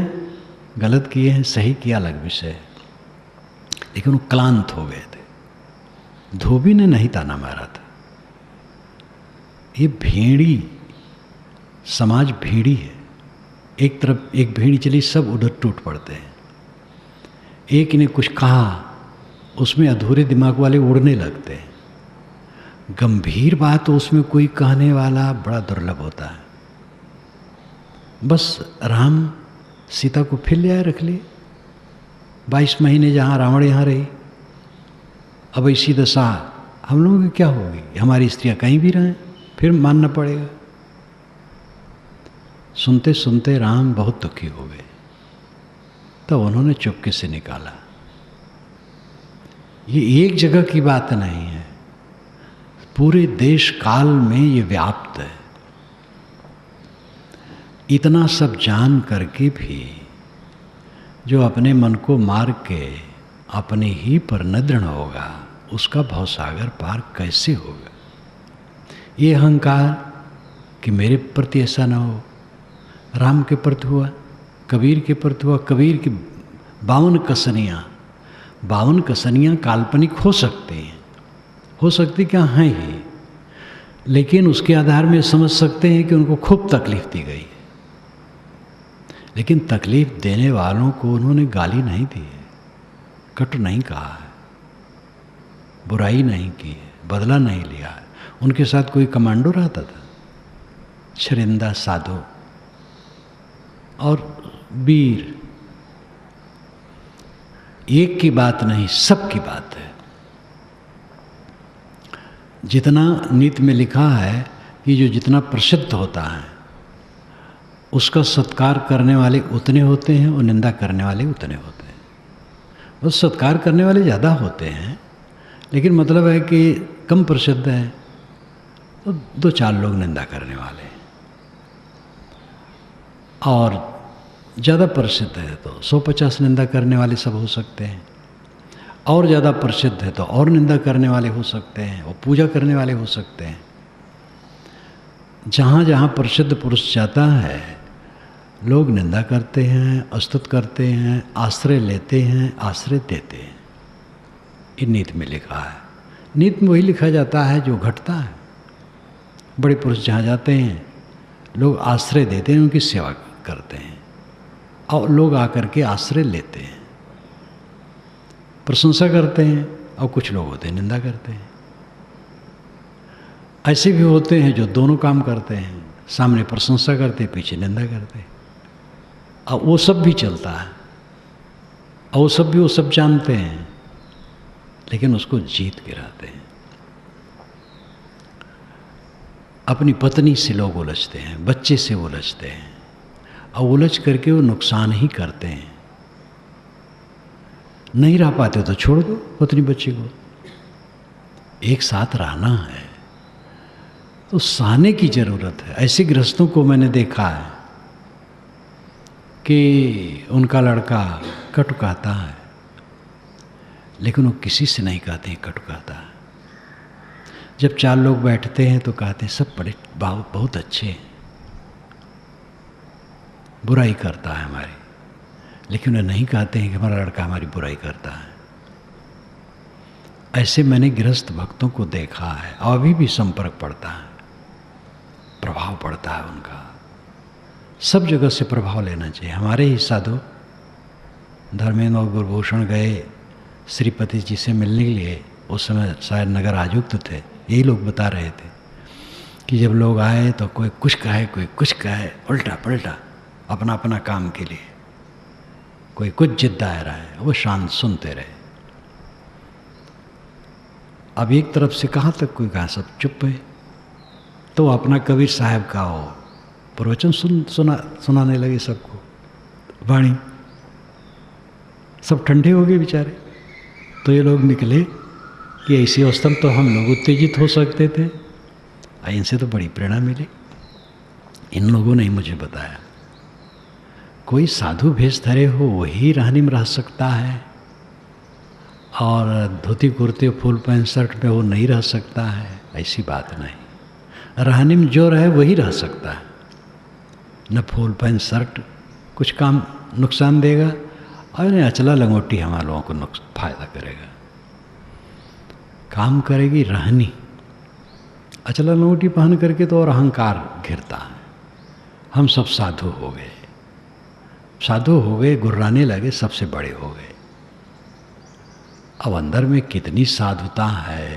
गलत किए हैं, सही किया अलग विषय, लेकिन वो क्लांत हो गए थे। धोबी ने नहीं ताना मारा था। ये भेड़ी, समाज भेड़ी है। एक तरफ एक भेड़ी चली, सब उधर टूट पड़ते हैं। एक ने कुछ कहा, उसमें अधूरे दिमाग वाले उड़ने लगते हैं। गंभीर बात उसमें कोई कहने वाला बड़ा दुर्लभ होता है। बस राम सीता को फिर ले आए, रख लिए। 22 महीने जहाँ रावण यहाँ रही, अब ऐसी दशा हम लोगों की क्या होगी? हमारी स्त्रियाँ कहीं भी रहें, फिर मानना पड़ेगा। सुनते सुनते राम बहुत दुखी हो गए, तब उन्होंने चुपके से निकाला। ये एक जगह की बात नहीं है, पूरे देश काल में ये व्याप्त है। इतना सब जान करके भी जो अपने मन को मार के अपने ही पर न दृढ़ होगा, उसका भवसागर पार कैसे होगा? ये अहंकार कि मेरे प्रति ऐसा ना हो, राम के प्रति हुआ, कबीर के प्रति हुआ। कबीर की 52 कसनियाँ काल्पनिक हो सकती हैं, हो सकती क्या हैं ही, लेकिन उसके आधार में समझ सकते हैं कि उनको खूब तकलीफ दी गई है। लेकिन तकलीफ देने वालों को उन्होंने गाली नहीं दी है, कट नहीं कहा है, बुराई नहीं की है, बदला नहीं लिया है। उनके साथ कोई कमांडो रहता था, शरिंदा साधु और वीर। एक की बात नहीं, सब की बात है। जितना नीति में लिखा है कि जो जितना प्रसिद्ध होता है उसका सत्कार करने वाले उतने होते हैं और निंदा करने वाले उतने होते हैं। बस सत्कार करने वाले ज़्यादा होते हैं, लेकिन मतलब है कि कम प्रसिद्ध है तो 2-4 लोग निंदा करने वाले हैं, और ज़्यादा प्रसिद्ध है तो 150 निंदा करने वाले सब हो सकते हैं, और ज़्यादा प्रसिद्ध है तो और निंदा करने वाले हो सकते हैं, और पूजा करने वाले हो सकते हैं। जहाँ जहाँ प्रसिद्ध पुरुष जाता है, लोग निंदा करते हैं, अस्तुत करते हैं, आश्रय लेते हैं, आश्रय देते हैं। ये नीति में लिखा है। नीति में वही लिखा जाता है जो घटता है। बड़े पुरुष जहाँ जाते हैं, लोग आश्रय देते हैं, उनकी सेवा करते हैं, और लोग आकर के आश्रय लेते हैं, प्रशंसा करते हैं, और कुछ लोग होते हैं निंदा करते हैं। ऐसे भी होते हैं जो दोनों काम करते हैं, सामने प्रशंसा करते, पीछे निंदा करते, और वो सब भी चलता है, और वो सब जानते हैं, लेकिन उसको जीत के रहते हैं। अपनी पत्नी से लोग उलझते हैं, बच्चे से उलझते हैं, और उलझ करके वो नुकसान ही करते हैं। नहीं रह पाते तो छोड़ दो पत्नी बच्चे को। एक साथ रहना है तो सहने की जरूरत है। ऐसे गृहस्थों को मैंने देखा है कि उनका लड़का कटु कहता है, लेकिन वो किसी से नहीं कहते हैं कटु कहता है। जब 4 लोग बैठते हैं तो कहते हैं सब बड़े बहुत अच्छे हैं, बुराई करता है हमारी, लेकिन वे नहीं कहते हैं कि हमारा लड़का हमारी बुराई करता है। ऐसे मैंने गृहस्थ भक्तों को देखा है, और अभी भी संपर्क पड़ता है, प्रभाव पड़ता है उनका। सब जगह से प्रभाव लेना चाहिए। हमारे ही साधु धर्मेंद्र और गुरुभूषण गए श्रीपति जी से मिलने के लिए, उस समय शायद नगर आयुक्त थे। यही लोग बता रहे थे कि जब लोग आए तो कोई कुछ कहे, कोई कुछ कहे, उल्टा पलटा, अपना अपना काम के लिए, कोई कुछ जिद आ रहा है, वो शांत सुनते रहे। अब एक तरफ से कहाँ तक कोई कहा, सब चुप है। तो अपना कबीर साहब का हो प्रवचन सुनाने लगे सबको, वाणी। सब ठंडे हो गए बेचारे। तो ये लोग निकले कि ऐसी अवस्था में तो हम लोग उत्तेजित हो सकते थे। इनसे तो बड़ी प्रेरणा मिली। इन लोगों ने ही मुझे बताया, कोई साधु भेष धरे हो वही रहनी में रह सकता है, और धोती कुर्ते फुल पैंट शर्ट पे वो नहीं रह सकता है। ऐसी बात नहीं। रहने में जो रहे वही रह सकता है। न फुल पैंट शर्ट कुछ काम नुकसान देगा, और न अचला लंगोटी हमारे लोगों को फायदा करेगा। काम करेगी रहनी। अचला लंगोटी पहन करके तो और अहंकार घिरता है। हम सब साधु हो गए, साधु हो गए, गुर्राने लगे, सबसे बड़े हो गए। अब अंदर में कितनी साधुता है,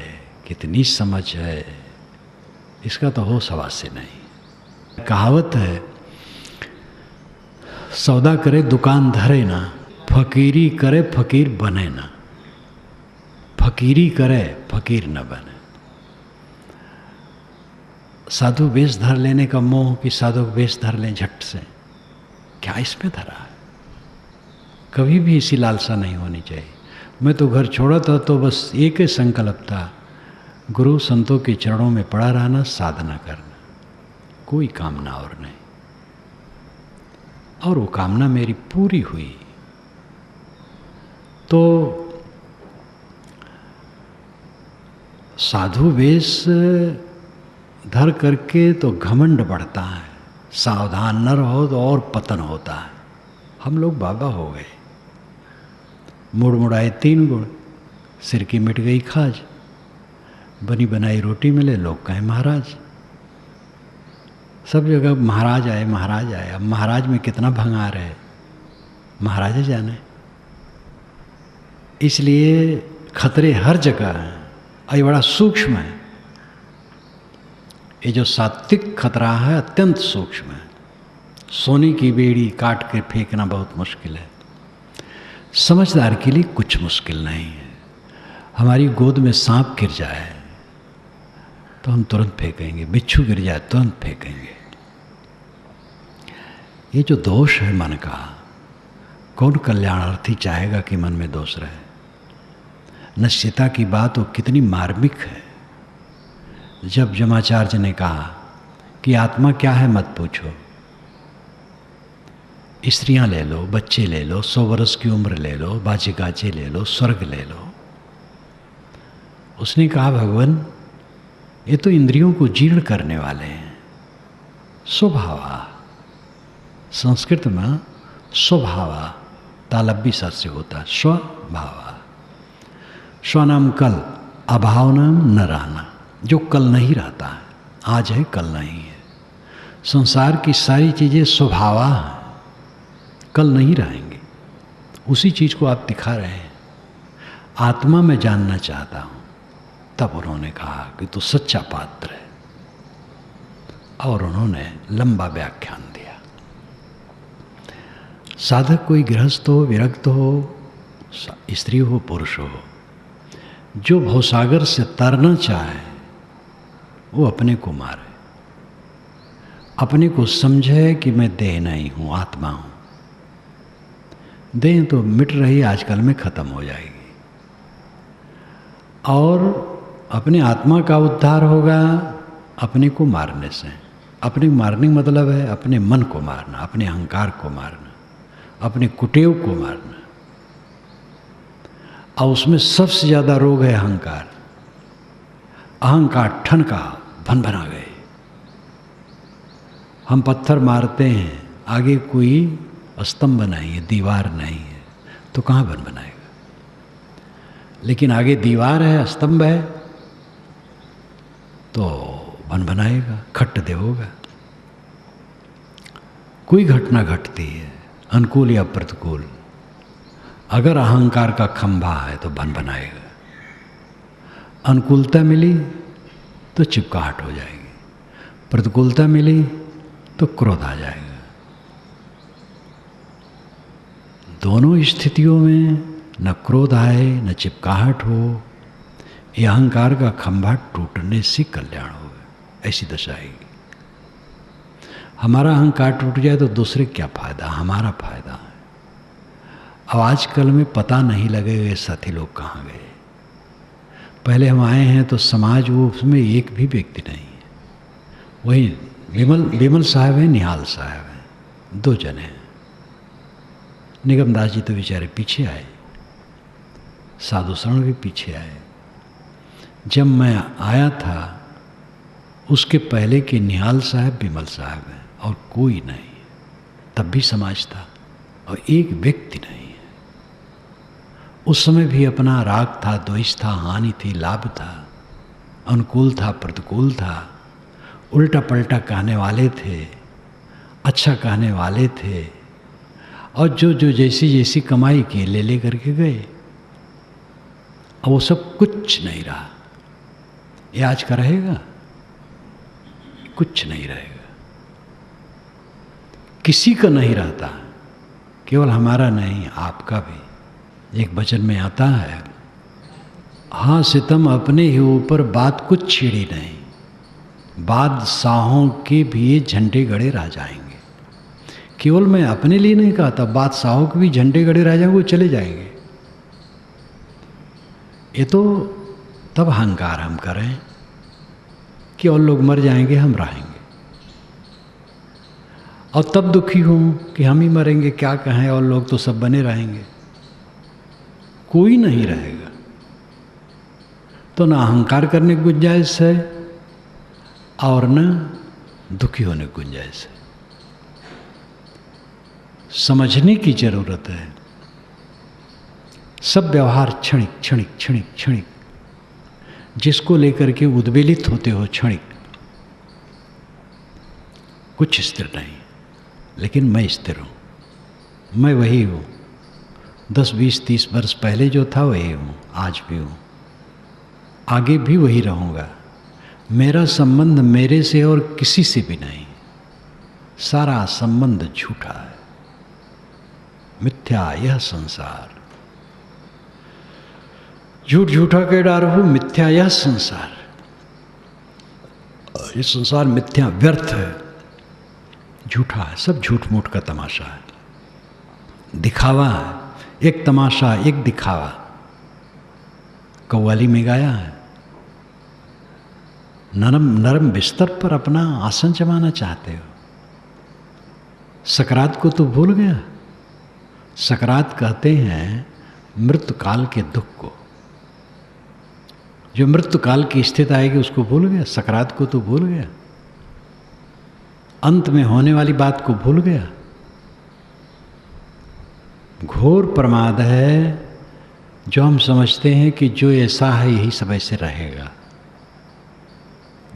कितनी समझ है, इसका तो होश हवास से नहीं। कहावत है, सौदा करे दुकान धरे ना, फकीरी करे फकीर बने ना। फकीरी करे फकीर न बने। साधु वेश धर लेने का मोह कि साधु वेश धर लें झट से, क्या इसमें धरा है? कभी भी इसी लालसा नहीं होनी चाहिए। मैं तो घर छोड़ा था तो बस एक ही संकल्प था, गुरु संतों के चरणों में पड़ा रहना, साधना करना, कोई कामना और नहीं। और वो कामना मेरी पूरी हुई। तो साधु वेश धर करके तो घमंड बढ़ता है, सावधान न रहो तो और पतन होता है। हम लोग बाबा हो गए, मुड़ मुड़ाए 3 गुण, सिर की मिट गई खाज, बनी बनाई रोटी मिले लोग कहें महाराज। सब जगह महाराज आए महाराज आए। अब महाराज में कितना भंगार है, महाराज जाने। इसलिए खतरे हर जगह हैं, और ये बड़ा सूक्ष्म है। ये जो सात्विक खतरा है अत्यंत सूक्ष्म है। सोने की बेड़ी काट के फेंकना बहुत मुश्किल है, समझदार के लिए कुछ मुश्किल नहीं है। हमारी गोद में सांप गिर जाए तो हम तुरंत फेंकेंगे, बिच्छू गिर जाए तुरंत फेंकेंगे। ये जो दोष है मन का, कौन कल्याणार्थी चाहेगा कि मन में दोष रहे? नश्चिता की बात वो कितनी मार्मिक है। जब जमाचार्य ने कहा कि आत्मा क्या है मत पूछो, स्त्रियां ले लो, बच्चे ले लो, 100 वर्ष की उम्र ले लो, बाजे गाजे ले लो, स्वर्ग ले लो। उसने कहा भगवान ये तो इंद्रियों को जीर्ण करने वाले हैं। स्वभावा, संस्कृत में स्वभावा तालब्बी सद से होता, स्वभावा। स्व नाम कल, अभाव नाम न रहना। जो कल नहीं रहता है, आज है कल नहीं है। संसार की सारी चीज़ें स्वभावा हैं, कल नहीं रहेंगे। उसी चीज़ को आप दिखा रहे हैं। आत्मा में जानना चाहता हूँ। तब उन्होंने कहा कि तू सच्चा पात्र है, और उन्होंने लंबा व्याख्यान दिया। साधक कोई गृहस्थ हो, विरक्त हो, स्त्री हो, पुरुष हो, जो भवसागर से तरना चाहे वो अपने को मारे, अपने को समझे कि मैं देह नहीं हूँ, आत्मा हूँ। देह तो मिट रही, आजकल में खत्म हो जाएगी, और अपने आत्मा का उद्धार होगा अपने को मारने से। अपने मारने का मतलब है अपने मन को मारना, अपने अहंकार को मारना, अपने कुटेव को मारना। और उसमें सबसे ज़्यादा रोग है अहंकार। अहंकार ठन का भन बना गए। हम पत्थर मारते हैं, आगे कोई स्तंभ नहीं है, दीवार नहीं है, तो कहाँ बन बनाएगा? लेकिन आगे दीवार है, स्तंभ है, तो बन बनाएगा, खट्ट दे होगा। कोई घटना घटती है अनुकूल या प्रतिकूल, अगर अहंकार का खंभा है तो बन बनाएगा। अनुकूलता मिली तो चिपकाहट हो जाएगी, प्रतिकूलता मिली तो क्रोध आ जाएगा। दोनों स्थितियों में न क्रोध आए न चिपकाहट हो, ये अहंकार का खंभा टूटने से कल्याण होगा। ऐसी दशा आएगी। हमारा अहंकार टूट जाए तो दूसरे क्या फायदा, हमारा फायदा है। अब आजकल में पता नहीं लगेगा साथी लोग कहाँ गए। पहले हम आए हैं तो समाज वो उसमें एक भी व्यक्ति नहीं है। वही विमल साहब हैं, निहाल साहब हैं, 2 जने हैं। निगम दास जी तो बेचारे पीछे आए, साधु शरण भी पीछे आए। जब मैं आया था उसके पहले के निहाल साहब विमल साहब हैं और कोई नहीं। तब भी समाज था और एक व्यक्ति नहीं है। उस समय भी अपना राग था, द्वेष था, हानि थी, लाभ था, अनुकूल था, प्रतिकूल था, उल्टा पलटा कहने वाले थे, अच्छा कहने वाले थे, और जो जो जैसी जैसी कमाई की ले ले करके गए। अब वो सब कुछ नहीं रहा। ये आज का रहेगा? कुछ नहीं रहेगा, किसी का नहीं रहता, केवल हमारा नहीं आपका भी। एक वचन में आता है, हाँ सितम अपने ही ऊपर बात कुछ छिड़ी नहीं, बादशाहों के भी ये झंडे गड़े रह जाएंगे। केवल मैं अपने लिए नहीं कहता, बादशाहों के भी झंडे गड़े रह जाएंगे, वो चले जाएंगे। ये तो तब अहंकार हम करें कि और लोग मर जाएंगे, हम रहेंगे, और तब दुखी हूं कि हम ही मरेंगे, क्या कहें, और लोग तो सब बने रहेंगे, कोई नहीं रहेगा। तो ना अहंकार करने की गुंजाइश है और न दुखी होने की गुंजाइश है। समझने की जरूरत है। सब व्यवहार क्षणिक क्षणिक क्षणिक क्षणिक, जिसको लेकर के उद्वेलित होते हो क्षणिक, कुछ स्थिर नहीं। लेकिन मैं स्थिर हूं, मैं वही हूं। 10, 20, 30 वर्ष पहले जो था वही हूं, आज भी हूं, आगे भी वही रहूंगा। मेरा संबंध मेरे से और किसी से भी नहीं। सारा संबंध झूठा है, मिथ्या यह संसार। झूठ झूठा के डारहु, मिथ्या यह संसार। ये संसार मिथ्या, व्यर्थ है, झूठा है, सब झूठ मूठ का तमाशा है, दिखावा है। एक तमाशा, एक दिखावा। कव्वाली में गाया है, नरम नरम बिस्तर पर अपना आसन जमाना चाहते हो, सकरात को तो भूल गया। सकरात कहते हैं मृत्यु काल के दुख को। जो मृत्यु काल की स्थिति आएगी उसको भूल गया, सकरात को तो भूल गया, अंत में होने वाली बात को भूल गया। घोर प्रमाद है जो हम समझते हैं कि जो ऐसा है यही सब ऐसे रहेगा।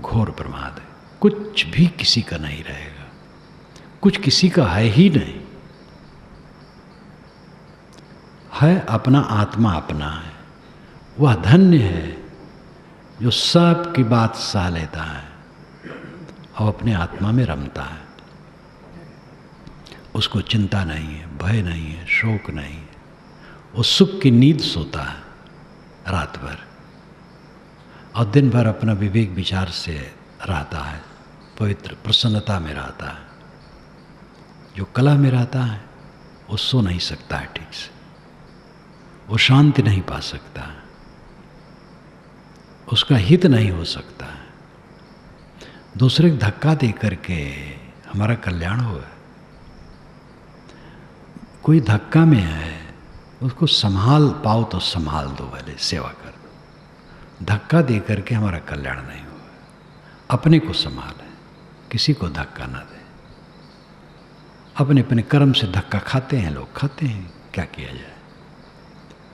घोर प्रमाद है। कुछ भी किसी का नहीं रहेगा, कुछ किसी का है ही नहीं। है अपना, आत्मा अपना है। वह धन्य है जो सब की बात सह लेता है और अपने आत्मा में रमता है। उसको चिंता नहीं है, भय नहीं है, शोक नहीं है। वो सुख की नींद सोता है रात भर और दिन भर अपना विवेक विचार से रहता है, पवित्र प्रसन्नता में रहता है। जो कला में रहता है वो सो नहीं सकता है ठीक से, वो शांति नहीं पा सकता है, उसका हित नहीं हो सकता है। दूसरे को धक्का दे करके हमारा कल्याण होगा। कोई धक्का में है, उसको संभाल पाओ तो संभाल दो, पहले सेवा कर दो। धक्का दे करके हमारा कल्याण नहीं होगा। अपने को संभालें, किसी को धक्का ना दें। अपने अपने कर्म से धक्का खाते हैं लोग, खाते हैं, क्या किया जाए।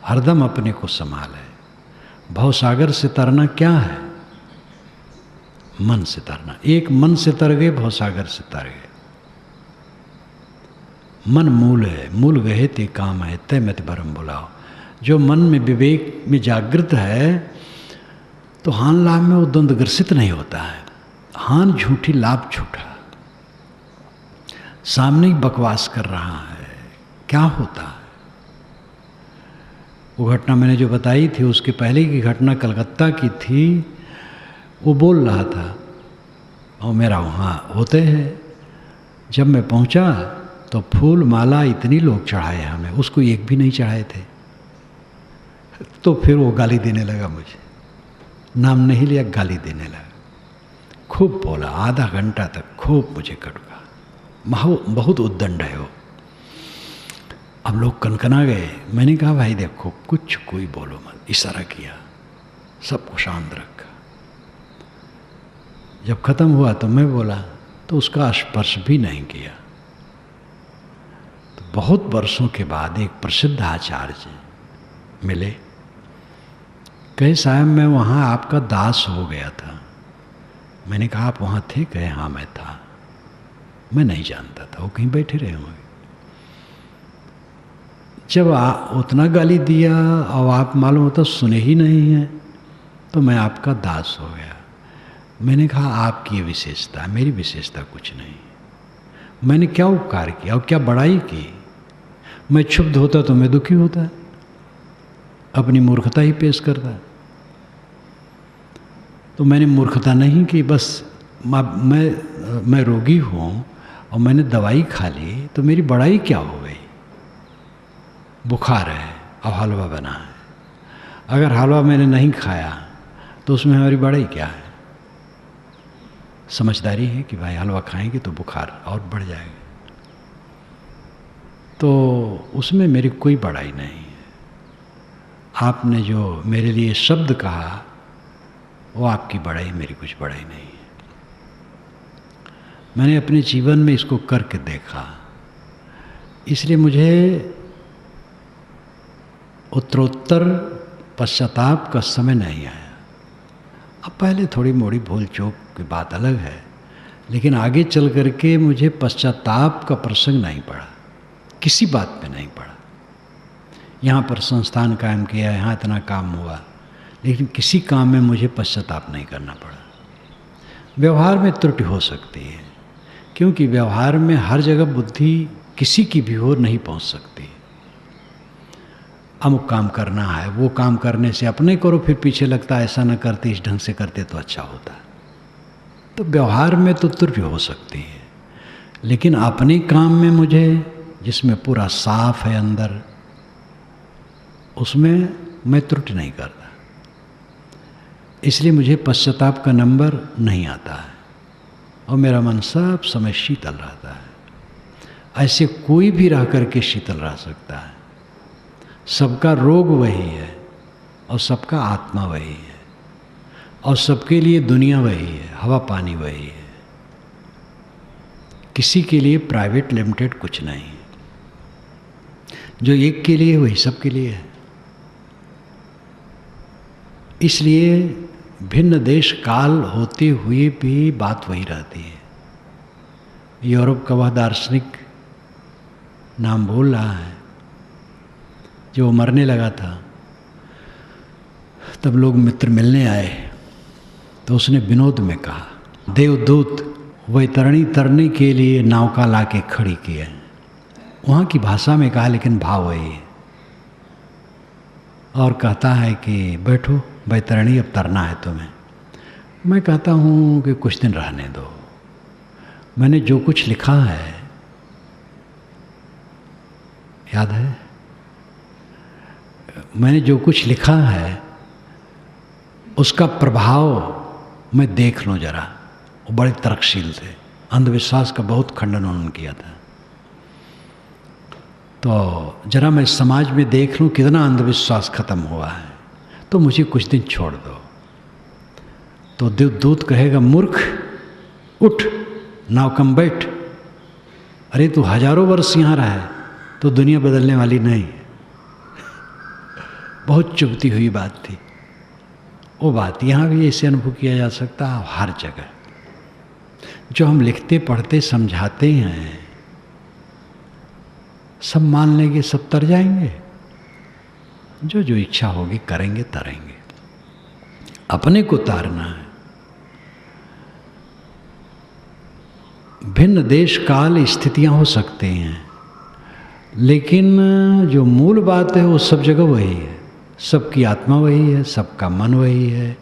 हरदम अपने को संभालें। भवसागर से तरना क्या है? मन से तरना। एक मन से तर गए, भवसागर से तर गए। मन मूल है, मूल गहे ते काम है, तय मत भरम बुलाओ। जो मन में विवेक में जागृत है तो हान लाभ में वो द्वंद्व ग्रसित नहीं होता है। हान झूठी, लाभ झूठा। सामने ही बकवास कर रहा है, क्या होता है। वो घटना मैंने जो बताई थी, उसके पहले की घटना कलकत्ता की थी। वो बोल रहा था और मेरा वहाँ होते हैं। जब मैं पहुँचा तो फूल माला इतनी लोग चढ़ाए हमें, उसको एक भी नहीं चढ़ाए थे। तो फिर वो गाली देने लगा मुझे, नाम नहीं लिया, गाली देने लगा। खूब बोला, आधा घंटा तक खूब मुझे कटका। बहुत उद्दंड है वो। अब लोग कनकना गए। मैंने कहा भाई देखो, कुछ कोई बोलो मत, इशारा किया, सबको शांत रखा। जब खत्म हुआ तो मैं बोला, तो उसका स्पर्श भी नहीं किया। तो बहुत वर्षों के बाद एक प्रसिद्ध आचार्य मिले, कहे साहब मैं वहाँ आपका दास हो गया था। मैंने कहा आप वहाँ थे? कहे हाँ मैं था। मैं नहीं जानता था, वो कहीं बैठे रहे होंगे। जब उतना गाली दिया और आप मालूम होता सुने ही नहीं है, तो मैं आपका दास हो गया। मैंने कहा आपकी ये विशेषता, मेरी विशेषता कुछ नहीं। मैंने क्या उपकार किया और क्या बड़ाई की? मैं क्षुब्ध होता तो मैं दुखी होता, अपनी मूर्खता ही पेश करता। तो मैंने मूर्खता नहीं की, बस मैं रोगी हूँ और मैंने दवाई खा ली, तो मेरी बड़ाई क्या हो गई? बुखार है और हलवा बना है, अगर हलवा मैंने नहीं खाया तो उसमें हमारी बड़ाई क्या है? समझदारी है कि भाई हलवा खाएंगे तो बुखार और बढ़ जाएगा, तो उसमें मेरी कोई बड़ाई नहीं है। आपने जो मेरे लिए शब्द कहा वो आपकी बड़ाई, मेरी कुछ बड़ाई नहीं है। मैंने अपने जीवन में इसको करके देखा, इसलिए मुझे उत्तरोत्तर पश्चाताप का समय नहीं आया। अब पहले थोड़ी मोड़ी भूल चूक की बात अलग है, लेकिन आगे चल करके मुझे पश्चाताप का प्रसंग नहीं पड़ा, किसी बात पे नहीं पड़ा। यहाँ पर संस्थान कायम किया, यहाँ इतना काम हुआ, लेकिन किसी काम में मुझे पश्चाताप नहीं करना पड़ा। व्यवहार में त्रुटि हो सकती है, क्योंकि व्यवहार में हर जगह बुद्धि किसी की भी ओर नहीं पहुँच सकती। अमुक काम करना है, वो काम करने से अपने करो, फिर पीछे लगता है ऐसा न करते, इस ढंग से करते तो अच्छा होता। तो व्यवहार में तो त्रुटि हो सकती है, लेकिन अपने काम में मुझे, जिसमें पूरा साफ है अंदर, उसमें मैं त्रुटि नहीं करता। इसलिए मुझे पश्चाताप का नंबर नहीं आता है और मेरा मन सब समय शीतल रहता है। ऐसे कोई भी रह करके शीतल रह सकता है। सबका रोग वही है और सबका आत्मा वही है और सबके लिए दुनिया वही है, हवा पानी वही है। किसी के लिए प्राइवेट लिमिटेड कुछ नहीं। जो एक के लिए वही सबके लिए है। इसलिए भिन्न देश काल होते हुए भी बात वही रहती है। यूरोप का वह दार्शनिक नाम बोल रहा है, जो मरने लगा था, तब लोग मित्र मिलने आए तो उसने विनोद में कहा, देवदूत वैतरणी तरने के लिए नौका ला के खड़ी की है। वहाँ की भाषा में कहा, लेकिन भाव वही है। और कहता है कि बैठो वैतरणी, अब तरना है तुम्हें। मैं कहता हूँ कि कुछ दिन रहने दो। मैंने जो कुछ लिखा है, याद है, मैंने जो कुछ लिखा है उसका प्रभाव मैं देख लूँ जरा। वो बड़े तर्कशील थे, अंधविश्वास का बहुत खंडन उन्होंने किया था। तो जरा मैं समाज में देख लूँ कितना अंधविश्वास खत्म हुआ है, तो मुझे कुछ दिन छोड़ दो। तो देवदूत कहेगा, मूर्ख उठ, नावकम बैठ। अरे तू हजारों वर्ष यहाँ रहा है तो दुनिया बदलने वाली नहीं। बहुत चुभती हुई बात थी वो बात। यहाँ भी ऐसे अनुभव किया जा सकता है हर जगह। जो हम लिखते पढ़ते समझाते हैं सब मान लेंगे, सब तर जाएंगे। जो जो इच्छा होगी करेंगे, तरेंगे। अपने को तारना है। भिन्न देश काल स्थितियां हो सकते हैं, लेकिन जो मूल बात है वो सब जगह वही है। सबकी आत्मा वही है, सबका मन वही है,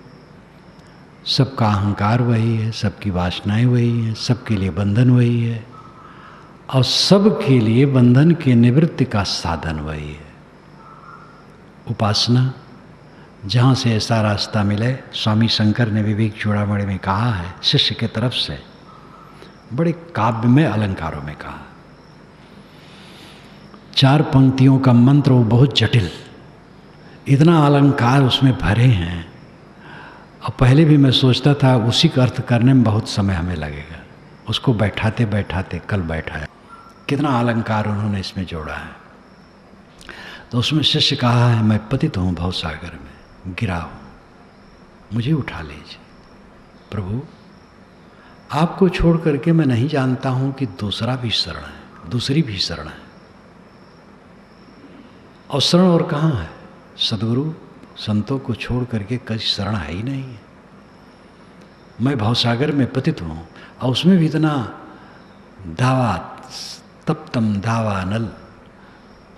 सबका अहंकार वही है, सबकी वासनाएं वही हैं, सबके लिए बंधन वही है और सबके लिए बंधन के निवृत्ति का साधन वही है। उपासना, जहाँ से ऐसा रास्ता मिले। स्वामी शंकर ने विवेक चूड़ामणि में कहा है, शिष्य के तरफ से, बड़े काव्य में अलंकारों में कहा। 4 पंक्तियों का मंत्र, वो बहुत जटिल, इतना अलंकार उसमें भरे हैं। और पहले भी मैं सोचता था उसी का अर्थ करने में बहुत समय हमें लगेगा, उसको बैठाते बैठाते कल बैठाया, कितना अलंकार उन्होंने इसमें जोड़ा है। तो उसमें शिष्य कहा है, मैं पतित हूँ भवसागर में, गिरा हूँ, मुझे उठा लीजिए प्रभु। आपको छोड़ करके मैं नहीं जानता हूँ कि दूसरा भी शरण है, दूसरी भी शरण है। और शरण और कहाँ है? सदगुरु संतों को छोड़ करके कहीं शरण है ही नहीं है। मैं भवसागर में पतित हूँ, और उसमें भी इतना दावा, तप्तम दावा नल,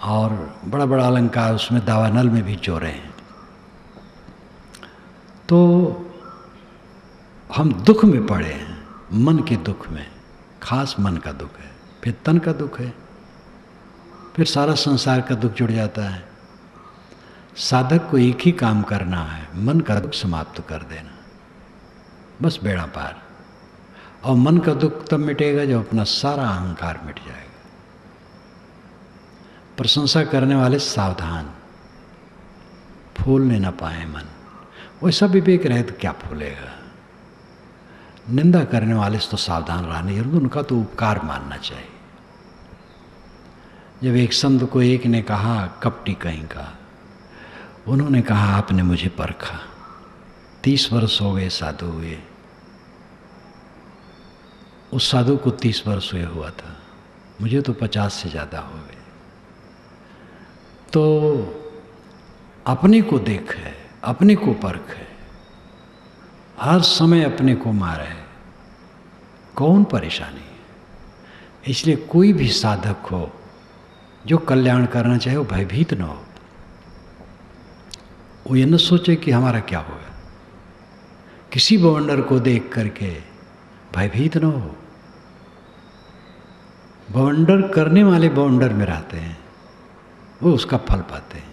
और बड़ा बड़ा अलंकार उसमें दावा नल में भी जोड़े हैं। तो हम दुख में पड़े हैं, मन के दुख में, खास मन का दुख है, फिर तन का दुख है, फिर सारा संसार का दुख जुड़ जाता है। साधक को एक ही काम करना है, मन का दुख समाप्त कर देना, बस बेड़ा पार। और मन का दुख तब मिटेगा जब अपना सारा अहंकार मिट जाएगा। प्रशंसा करने वाले सावधान, फूलने न पाए मन, वैसा विवेक रहे तो क्या फूलेगा। निंदा करने वाले से तो सावधान रहना जरूर, उनका तो उपकार मानना चाहिए। जब एक संत को एक ने कहा, कपटी कहीं का, उन्होंने कहा आपने मुझे परखा, 30 वर्ष हो गए साधु हुए। उस साधु को 30 वर्ष हुए हुआ था, मुझे तो 50 से ज़्यादा हो गए। तो अपने को देख है, अपने को परख है, हर समय अपने को मारे है, कौन परेशानी है। इसलिए कोई भी साधक हो जो कल्याण करना चाहे वो भयभीत न हो। वो ये न सोचे कि हमारा क्या होगा, किसी बवंडर को देख करके भयभीत न हो। बवंडर करने वाले बवंडर में रहते हैं, वो उसका फल पाते हैं।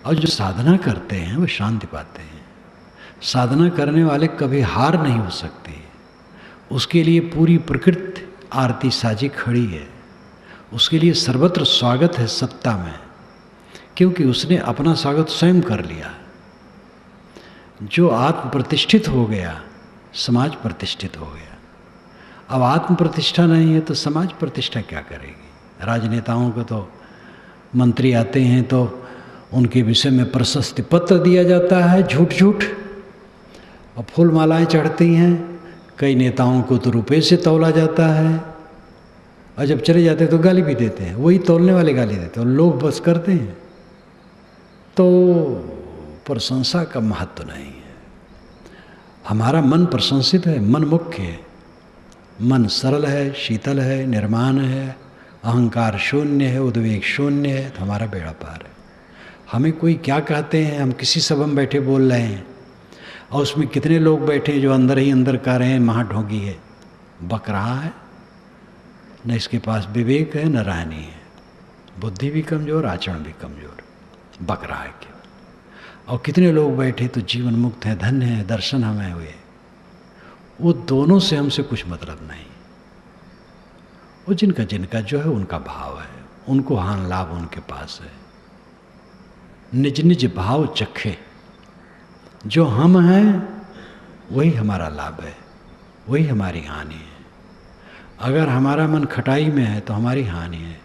और जो साधना करते हैं वो शांति पाते हैं। साधना करने वाले कभी हार नहीं हो सकते, उसके लिए पूरी प्रकृति आरती साजी खड़ी है, उसके लिए सर्वत्र स्वागत है सत्ता में, क्योंकि उसने अपना स्वागत स्वयं कर लिया। जो आत्म प्रतिष्ठित हो गया, समाज प्रतिष्ठित हो गया। अब आत्म प्रतिष्ठा नहीं है तो समाज प्रतिष्ठा क्या करेगी। राजनेताओं को तो मंत्री आते हैं तो उनके विषय में प्रशस्ति पत्र दिया जाता है, झूठ झूठ, और फूल मालाएं चढ़ती हैं। कई नेताओं को तो रुपये से तौला जाता है, और जब चले जाते हैं तो गाली भी देते हैं, वही तौलने वाले गाली देते हैं, और लोग बस करते हैं। तो प्रशंसा का महत्व नहीं है। हमारा मन प्रशंसित है, मन मुख्य है, मन सरल है, शीतल है, निर्माण है, अहंकार शून्य है, उद्वेग शून्य है, तो हमारा बेड़ा पार है। हमें कोई क्या कहते हैं, हम किसी सभा में बैठे बोल रहे हैं, और उसमें कितने लोग बैठे हैं जो अंदर ही अंदर कह रहे हैं महाढोंगी है, बक रहा है, न इसके पास विवेक है न रहनी है, बुद्धि भी कमज़ोर, आचरण भी कमज़ोर, बक रहा है केवल। और कितने लोग बैठे तो जीवन मुक्त हैं, धन्य हैं, दर्शन हमें हुए। वो दोनों से हमसे कुछ मतलब नहीं। वो जिनका जिनका जो है उनका भाव है, उनको हान लाभ उनके पास है। निज निज भाव चखे, जो हम हैं वही हमारा लाभ है, वही हमारी हानि है। अगर हमारा मन खटाई में है तो हमारी हानि है,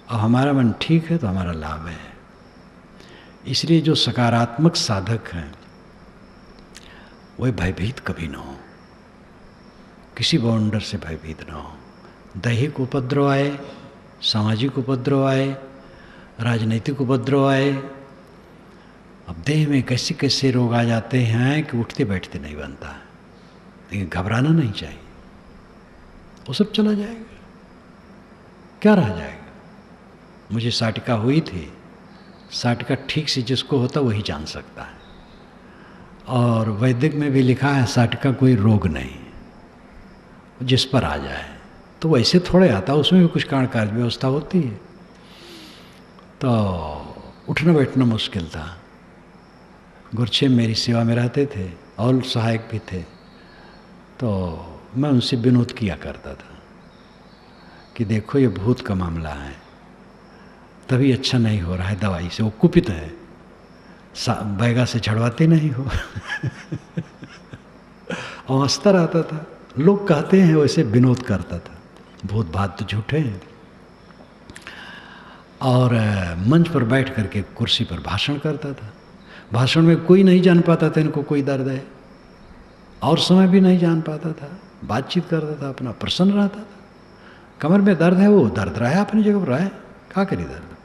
और हमारा मन ठीक है तो हमारा लाभ है। इसलिए जो सकारात्मक साधक हैं वह भयभीत कभी न हो, किसी बाउंडर से भयभीत न हो। दैहिक उपद्रव आए, सामाजिक उपद्रव आए, राजनीतिक उपद्रव आए, अब देह में कैसे कैसे रोग आ जाते हैं कि उठते बैठते नहीं बनता है। लेकिन घबराना नहीं चाहिए, वो सब चला जाएगा, क्या रह जाएगा। मुझे साटिका हुई थी, साटिका ठीक से जिसको होता वही जान सकता है। और वैदिक में भी लिखा है साटिका कोई रोग नहीं, जिस पर आ जाए। तो वैसे थोड़े आता, उसमें भी कुछ कारण कार्य व्यवस्था होती है। तो उठना बैठना मुश्किल था, गुरछेम मेरी सेवा में रहते थे और सहायक भी थे, तो मैं उनसे विनोद किया करता था कि देखो ये भूत का मामला है, तभी अच्छा नहीं हो रहा है दवाई से, वो कुपित है, बैगा से झड़वाते नहीं हो। और हंसता रहता था। लोग कहते हैं वैसे विनोद करता था, भूत बात तो झूठे हैं। और मंच पर बैठ करके कुर्सी पर भाषण करता था। भाषण में कोई नहीं जान पाता था इनको कोई दर्द है, और समय भी नहीं जान पाता था। बातचीत करता था, अपना प्रसन्न रहता था। कमर में दर्द है, वो दर्द रहा है अपनी जगह पर रहा है, क्या करी दर्द,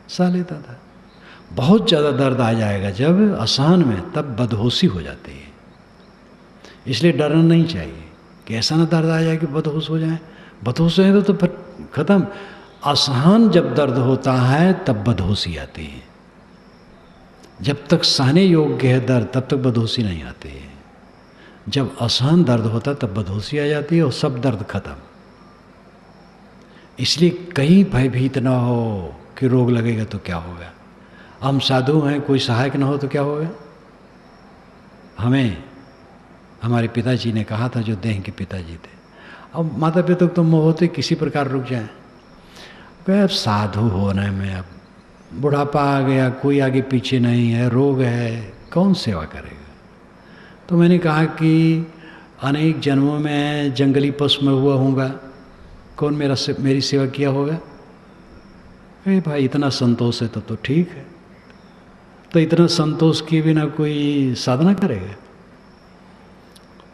सह लेता था। बहुत ज़्यादा दर्द आ जाएगा जब असहन में, तब बदहोशी हो जाती है। इसलिए डरना नहीं चाहिए कि ऐसा ना दर्द आ जाए कि बदहोश हो जाए। बदहोश है तो फिर खत्म। असहन जब दर्द होता है तब बदहोशी आती है। जब तक सहने योग्य है दर्द, तब तक बदहोशी नहीं आती है। जब असहन दर्द होता तब बदहोशी आ जाती है और सब दर्द खत्म। इसलिए कहीं भयभीत ना हो कि रोग लगेगा तो क्या होगा। हम साधु हैं, कोई सहायक ना हो तो क्या होगा। हमें हमारे पिताजी ने कहा था, जो देह के पिताजी थे, अब माता पिता तो मोह होते किसी प्रकार रुक जाए। अब साधु होने में अब बुढ़ापा आ गया, कोई आगे पीछे नहीं है, रोग है, कौन सेवा करेगा। तो मैंने कहा कि अनेक जन्मों में जंगली पशु में हुआ होगा, कौन मेरी सेवा किया होगा। अरे भाई इतना संतोष है तो ठीक है। तो इतना संतोष किए बिना कोई साधना करेगा।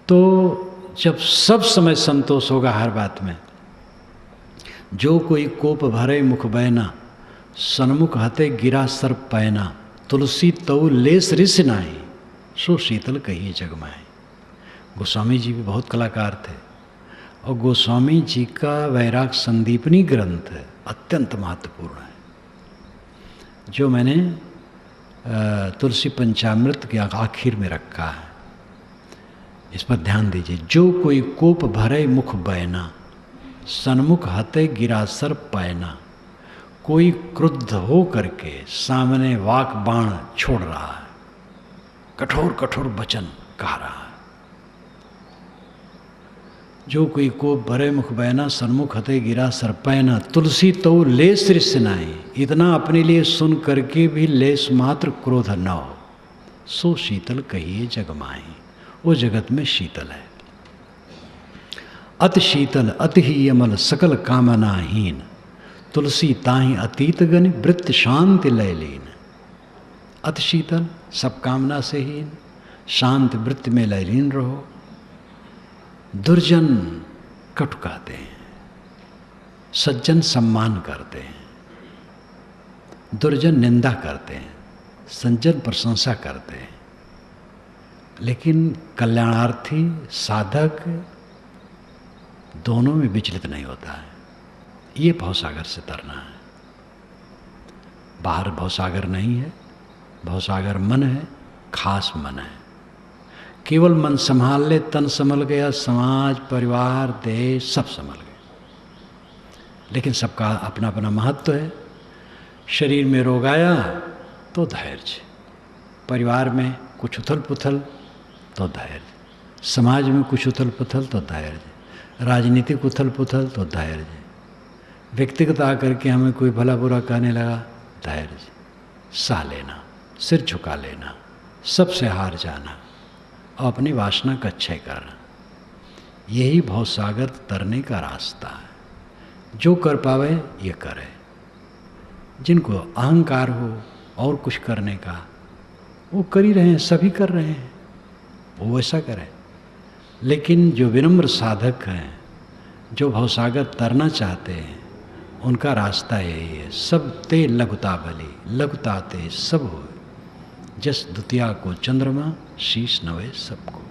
तो जब सब समय संतोष होगा हर बात में, जो कोई कोप भरे मुख बैना, सन्मुख हते गिरा सर पैना, तुलसी तऊ लेस रिस नाई, सो शीतल कहिए जगमाए। गोस्वामी जी भी बहुत कलाकार थे, और गोस्वामी जी का वैराग संदीपनी ग्रंथ अत्यंत महत्वपूर्ण है, जो मैंने तुलसी पंचामृत के आखिर में रखा है। इस पर ध्यान दीजिए। जो कोई कोप भरे मुख बैना, सन्मुख हते गिरासर पैना, कोई क्रुद्ध हो करके सामने वाक बाण छोड़ रहा है, कठोर कठोर वचन कह रहा है। जो कोई कोप भरे मुख बैना, सन्मुख हते गिरा सर पैना, तुलसी तो लेस रिस नाई, इतना अपने लिए सुन करके भी लेस मात्र क्रोध न हो, सो शीतल कहिए जगमाई, वो जगत में शीतल है। अति शीतल अति ही अमल सकल कामनाहीन, तुलसी ताहि अतीत गण वृत्त शांति लय लीन। अति शीतल, सब कामना से हीन, शांत वृत्ति में लयलीन रहो। दुर्जन कटु कहते हैं, सज्जन सम्मान करते हैं, दुर्जन निंदा करते हैं, सज्जन प्रशंसा करते हैं। लेकिन कल्याणार्थी साधक दोनों में विचलित नहीं होता है। ये भवसागर से तरना है। बाहर भवसागर नहीं है, भवसागर मन है, खास मन है। केवल मन संभाल ले, तन संभल गया, समाज परिवार देश सब संभल गए। लेकिन सबका अपना अपना महत्व है। शरीर में रोग आया तो धैर्य, परिवार में कुछ उथल पुथल तो धैर्य, समाज में कुछ उथल पुथल तो धैर्य, राजनीतिक उथल पुथल तो धैर्य, व्यक्तिगत आकर के हमें कोई भला बुरा कहने लगा, धैर्य, सह लेना, सिर झुका लेना, सबसे हार जाना और अपनी वासना का क्षय करना। यही भवसागर तरने का रास्ता है। जो कर पावे ये करे। जिनको अहंकार हो और कुछ करने का, वो कर ही रहे हैं, सभी कर रहे हैं, वो वैसा करें। लेकिन जो विनम्र साधक हैं, जो भवसागर तरना चाहते हैं, उनका रास्ता यही है। सब ते लघुता भली, लघुता ते सब हो, जस द्वितीया को चंद्रमा, शीश नवे सबको।